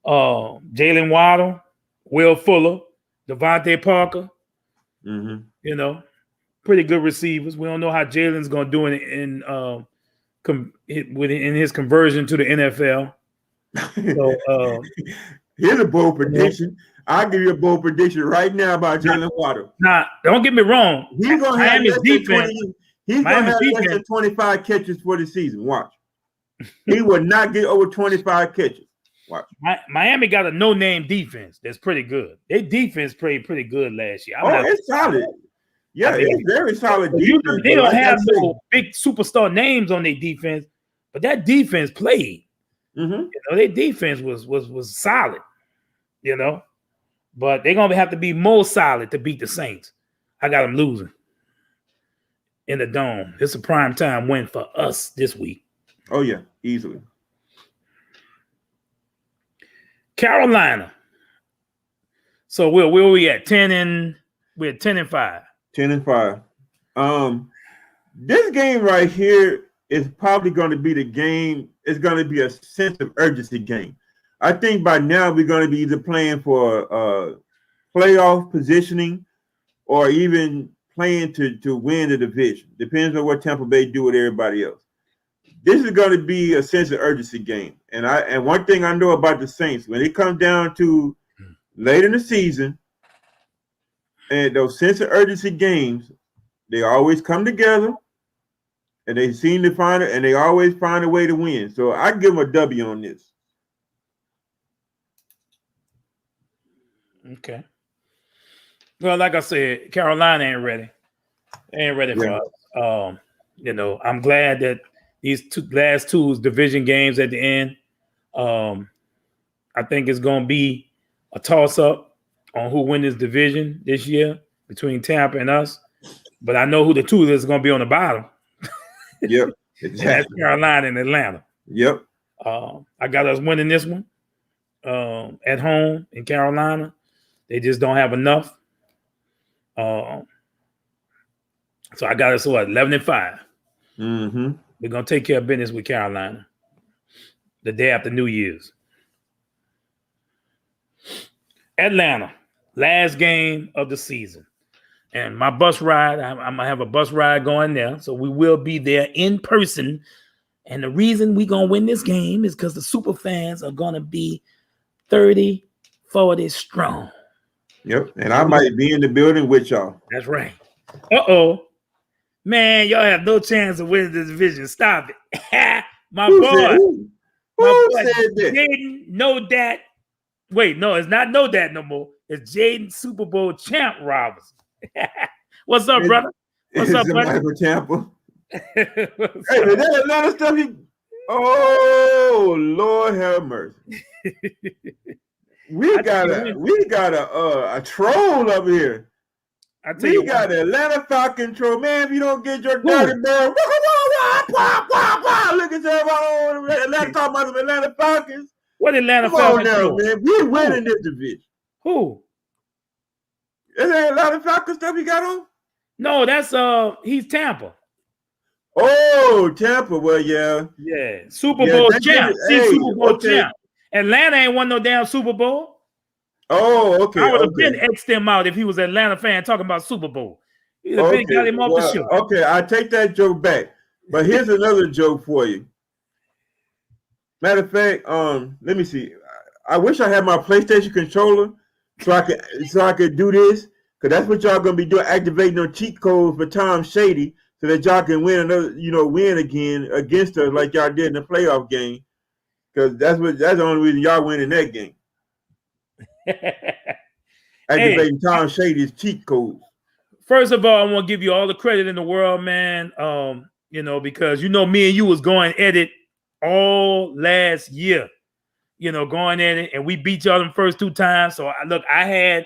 Jalen Waddle, Will Fuller, Devontae Parker. You know, pretty good receivers. We don't know how Jalen's gonna do in his conversion to the NFL. So, here's a bold prediction. I'll give you a bold prediction right now about Jalen Waddle. Now, don't get me wrong. He's going to have less than 25 catches for the season. Watch. He will not get over 25 catches. Watch. Miami got a no-name defense that's pretty good. Their defense played pretty good last year. It's solid. Yeah, it's very solid defense. They don't have no big superstar names on their defense, but that defense played. You know, their defense was solid. You know, but they're gonna have to be more solid to beat the Saints. I got them losing in the dome. It's a prime time win for us this week. Oh yeah, easily. Carolina. So where we at? 10-5. 10-5. This game right here is probably going to be the game. It's going to be a sense of urgency game. I think by now we're going to be either playing for playoff positioning or even playing to win the division. Depends on what Tampa Bay do with everybody else. This is going to be a sense of urgency game. And one thing I know about the Saints, when it comes down to late in the season and those sense of urgency games, they always come together and they seem to find it, and they always find a way to win. So I give them a W on this. Okay. Well, like I said, Carolina ain't ready. They ain't ready for us. You know, I'm glad that these last two division games at the end. I think it's going to be a toss-up on who win this division this year between Tampa and us. But I know who the two is going to be on the bottom. Yep, exactly. That's Carolina and Atlanta. Yep. I got us winning this one at home in Carolina. They just don't have enough. So I got us 11-5. We're gonna take care of business with Carolina the day after New Year's. Atlanta, last game of the season. And my bus ride, I'm gonna have a bus ride going there. So we will be there in person. And the reason we're gonna win this game is because the super fans are gonna be 30, 40 strong. Yep. And I might be in the building with y'all. That's right. Uh-oh. Man, y'all have no chance of winning this division. Stop it. My Who boy. said, who said that? Jaden Know That. Wait, no, it's not Know That no more. It's Jaden Super Bowl champ Robinson. What's up, brother? What's up, brother? Michael Tampa. Hey, man, that Atlanta stuff. Oh, Lord have mercy. We got a troll up here. We got an Atlanta Falcon troll. Man, if you don't get your dirty bird, look at everybody. Atlanta talking about some Atlanta Falcons. What Atlanta Come Falcons? on now, man. We're winning this division. Who? Is there Atlanta Falcons stuff he got on? No, that's he's Tampa. Oh, Tampa. Well, yeah. Yeah. Super Bowl champ. Super Bowl champ. Atlanta ain't won no damn Super Bowl. Oh, okay. I would have been X'd him out if he was an Atlanta fan talking about Super Bowl. He'd have been got him off the show. Okay, I take that joke back. But here's another joke for you. Matter of fact, let me see. I wish I had my PlayStation controller so I could do this, because that's what y'all gonna be doing, activating those cheat codes for Tom Shady, so that y'all can win another, win again against us like y'all did in the playoff game. Because that's the only reason y'all win in that game. Activating Tom Shady's cheat codes. First of all, I want to give you all the credit in the world, man. Because me and you was going at it all last year. Going at it, and we beat y'all them first 2 times. So I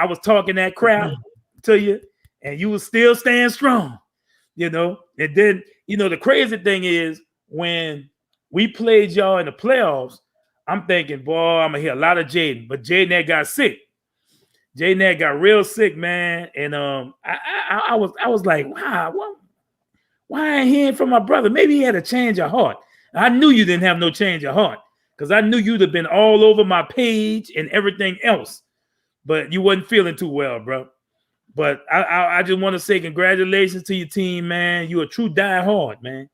was talking that crap to you, and you was still staying strong. And then the crazy thing is when we played y'all in the playoffs, I'm thinking, boy, I'm gonna hear a lot of Jaden, but Jaden that got sick. Jaden that got real sick, man. And I was like, wow, why I ain't hearing from my brother? Maybe he had a change of heart. I knew you didn't have no change of heart, because I knew you'd have been all over my page and everything else, but you wasn't feeling too well, bro. But I just want to say congratulations to your team, man. You a true diehard, man.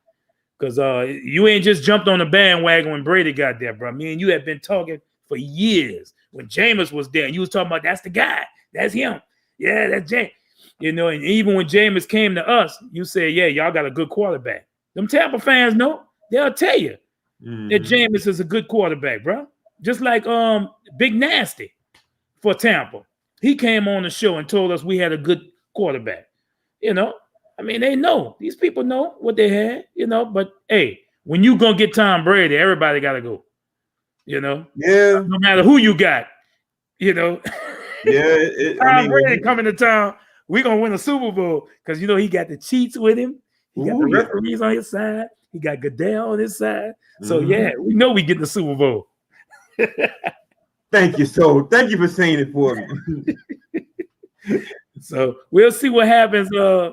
Because you ain't just jumped on the bandwagon when Brady got there, bro. Me and you have been talking for years. When Jameis was there, you was talking about that's the guy. That's him. Yeah, that's Jameis. And even when Jameis came to us, you said, yeah, y'all got a good quarterback. Them Tampa fans know. They'll tell you that Jameis is a good quarterback, bro. Just like Big Nasty for Tampa. He came on the show and told us we had a good quarterback. They know. These people know what they had, But, hey, when you going to get Tom Brady, everybody got to go, Yeah. No matter who you got, Yeah. Tom Brady coming to town, we're going to win a Super Bowl because, he got the cheats with him. He got the referees on his side. He got Goodell on his side. So, yeah, we know we get the Super Bowl. Thank you. Thank you for saying it for me. So we'll see what happens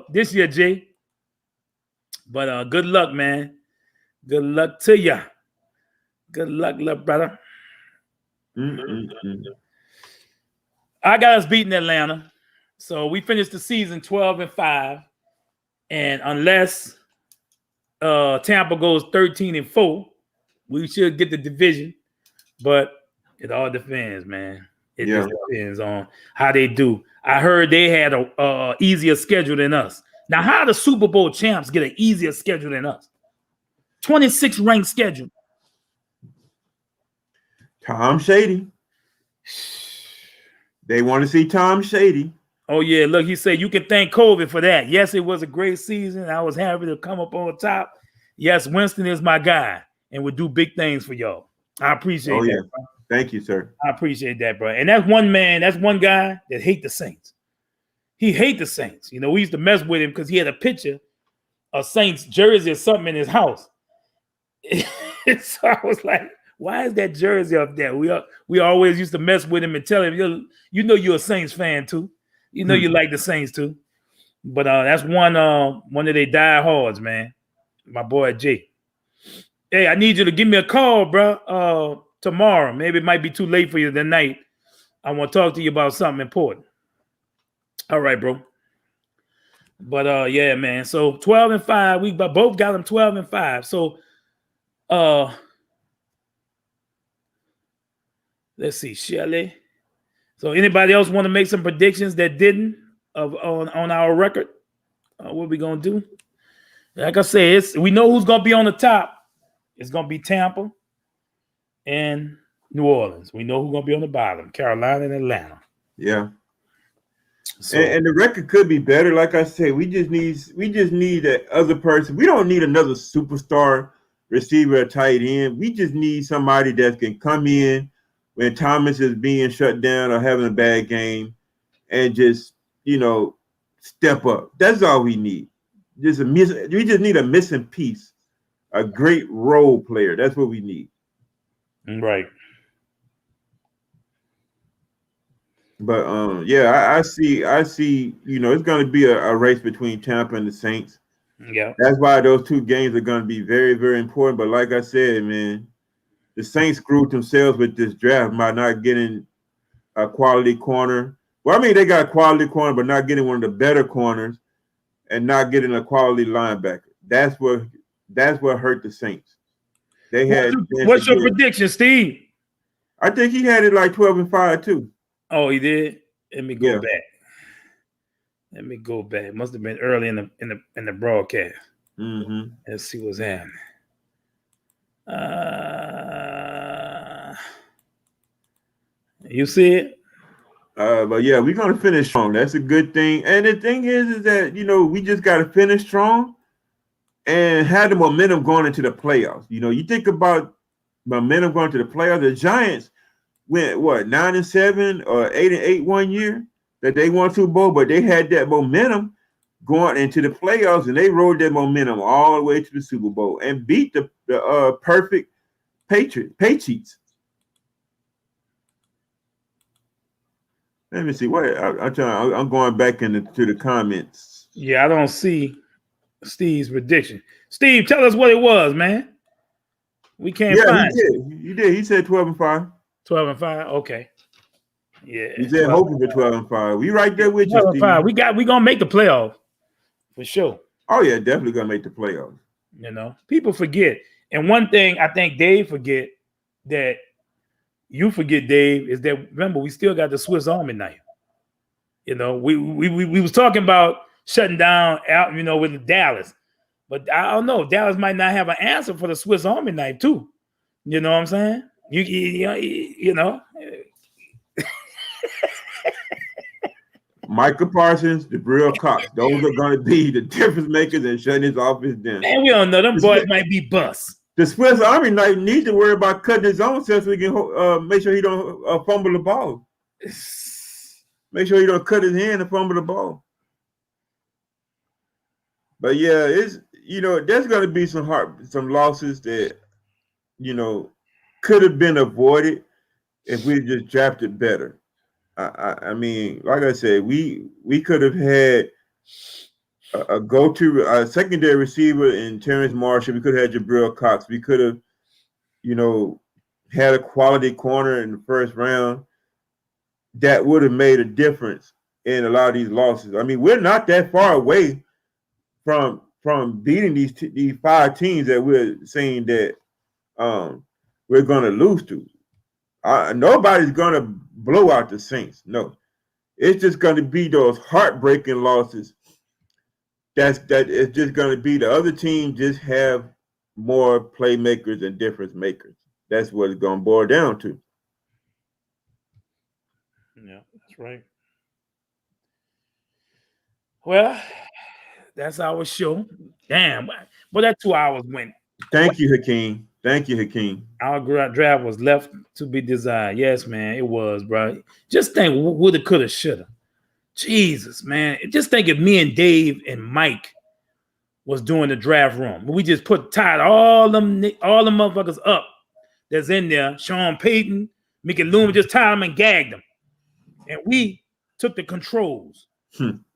this year, Jay. But good luck, man. Good luck to ya. Good luck, brother. I got us beating Atlanta. So we finished the season 12-5. And unless Tampa goes 13-4, we should get the division. But it all depends, man. It just depends on how they do. I heard they had a easier schedule than us. Now, how the Super Bowl champs get an easier schedule than us? 26 ranked schedule. Tom Shady. They want to see Tom Shady. Oh, yeah. Look, he said you can thank COVID for that. Yes, it was a great season. I was happy to come up on top. Yes, Winston is my guy and would do big things for y'all. I appreciate that. Yeah. Bro. Thank you, sir. I appreciate that, bro. And that's one guy that hate the Saints. He hate the Saints. We used to mess with him because he had a picture of Saints jersey or something in his house. So I was like, why is that jersey up there? We always used to mess with him and tell him, you're a Saints fan too. You like the Saints too. But that's one of their diehards, man. my boy Jay. Hey, I need you to give me a call, bro. Tomorrow. Maybe it might be too late for you tonight. I want to talk to you about something important. All right, bro. But yeah, man. So 12-5. We both got them 12-5. So let's see, Shelly. So anybody else want to make some predictions that didn't on our record? What we gonna do? Like I said, we know who's gonna be on the top. It's gonna be Tampa and New Orleans. We know who's gonna be on the bottom, Carolina and Atlanta. Yeah. So, and the record could be better. Like I said, we just need that other person. We don't need another superstar receiver or tight end. We just need somebody that can come in when Thomas is being shut down or having a bad game and just, step up. That's all we need. We just need a missing piece, a great role player. That's what we need. Right. But yeah, I see, it's going to be a race between Tampa and the Saints. Yeah. That's why those two games are going to be very, very important. But like I said, man, the Saints screwed themselves with this draft by not getting a quality corner. Well, I mean, they got a quality corner, but not getting one of the better corners and not getting a quality linebacker. That's what hurt the Saints. They had. What's your prediction, Steve? I think he had it like 12-5 too. Oh, he did. Let me go back. Let me go back. It must have been early in the broadcast. Mm-hmm. Let's see what's happening. You see it? But yeah, we're gonna finish strong. That's a good thing. And the thing is that we just gotta finish strong and have the momentum going into the playoffs. You think about momentum going to the playoffs. The Giants went 9-7 or 8-8 one year that they won Super Bowl, but they had that momentum going into the playoffs, and they rode that momentum all the way to the Super Bowl and beat the perfect Patriots. Let me see. I'm going back into the comments. Yeah, I don't see Steve's prediction. Steve, tell us what it was, man. We can't find it. He did. He said 12-5. 12-5. Okay. Yeah. He said hoping for 12-5. We right there with you, Steve. We gonna make the playoffs for sure. Oh yeah, definitely gonna make the playoffs. People forget, and one thing I think Dave forget that you forget, Dave, is that remember we still got the Swiss Army knife. We was talking about shutting down out, with Dallas, but I don't know. Dallas might not have an answer for the Swiss Army knife too. You know what I'm saying? You know. Micah Parsons, Jabril Cox, those are going to be the difference makers and shutting his offense down. Man, we don't know. Them boys might be bust. The Swiss Army knife needs to worry about cutting his own self so he can make sure he don't fumble the ball. Make sure he don't cut his hand and fumble the ball. But yeah, it's there's going to be some losses that could have been avoided if we just drafted better. I mean, like I said, we could have had a go-to secondary receiver in Terrence Marshall. We could have had Jabril Cox. We could have, had a quality corner in the first round. That would have made a difference in a lot of these losses. I mean, we're not that far away from beating these 5 teams that we're saying that we're going to lose to. Nobody's going to blow out the Saints. No, it's just going to be those heartbreaking losses. That it's just going to be the other team just have more playmakers and difference makers. That's what it's going to boil down to. Yeah, that's right. Well, that's our show. Damn, but that 2 hours went. Thank you, Hakeem. Thank you, Hakeem. Our draft was left to be desired. Yes, man, it was, bro. Just think, woulda, coulda, shoulda. Jesus, man. Just think if me and Dave and Mike was doing the draft room. We just tied all them motherfuckers up that's in there. Sean Payton, Mickey Loomis, just tied them and gagged them. And we took the controls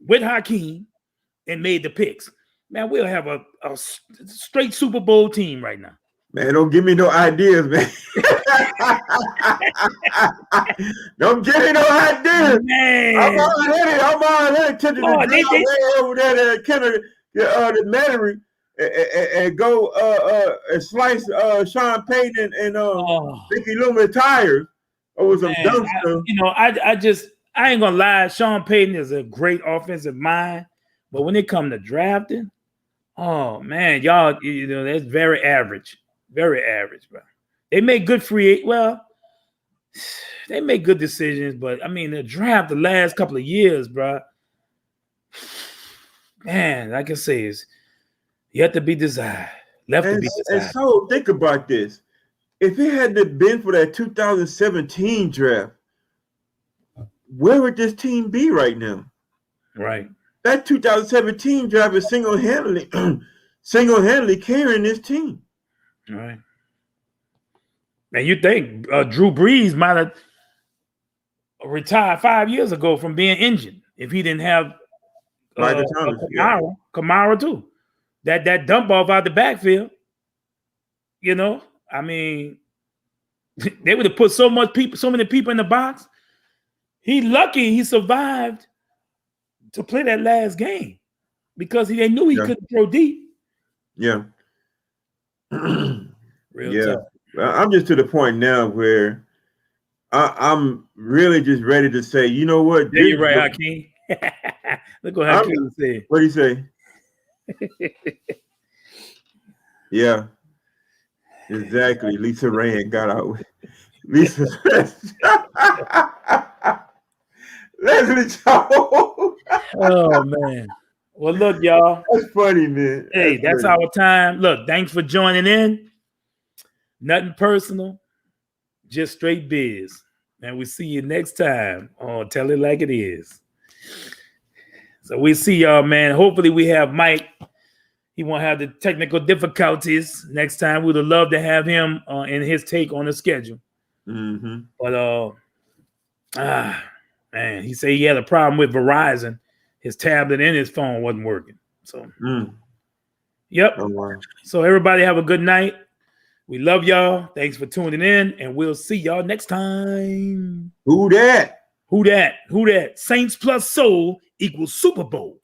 with Hakeem and made the picks. man, we'll have a straight Super Bowl team right now. Man, don't give me no ideas, man. Don't give me no ideas. Man. I'm already to the way over there to Kennedy, the Metairie, and go and slice Sean Payton and Mickey Loomis tires over some dumb stuff. I ain't gonna lie. Sean Payton is a great offensive mind, but when it comes to drafting, oh man, y'all, that's very average. Very average, bro. They make good they make good decisions, but I mean, the draft the last couple of years, bro. Man, like I say, is yet to be desired. Left to be desired. And so think about this. If it hadn't been for that 2017 draft, where would this team be right now? Right. That 2017 draft is single-handedly carrying this team. All right. And you think Drew Brees might have retired 5 years ago from being injured if he didn't have Kamara too. That dump off out the backfield. I mean, they would have put so many people in the box. He lucky he survived to play that last game because they knew he couldn't throw deep. Yeah. Real tough. I'm just to the point now where I'm really just ready to say, you know what? Yeah, you're right, Hakeem. Look what Hakeem said. What did he say? Yeah. Exactly. Lisa Rand got out with Lisa. Leslie Jones. Oh man. Well, look, y'all. That's funny, man. Hey, that's our time. Look, thanks for joining in. Nothing personal, just straight biz. And we see you next time on Tell It Like It Is. So we see y'all, man. Hopefully we have Mike. He won't have the technical difficulties next time. We'd have loved to have him in his take on the schedule. Mm-hmm. But man, he said he had a problem with Verizon. His tablet and his phone wasn't working. So, yep. Oh, wow. So everybody have a good night. We love y'all. Thanks for tuning in, and we'll see y'all next time. Who that? Who that? Who that? Saints plus Soul equals Super Bowl.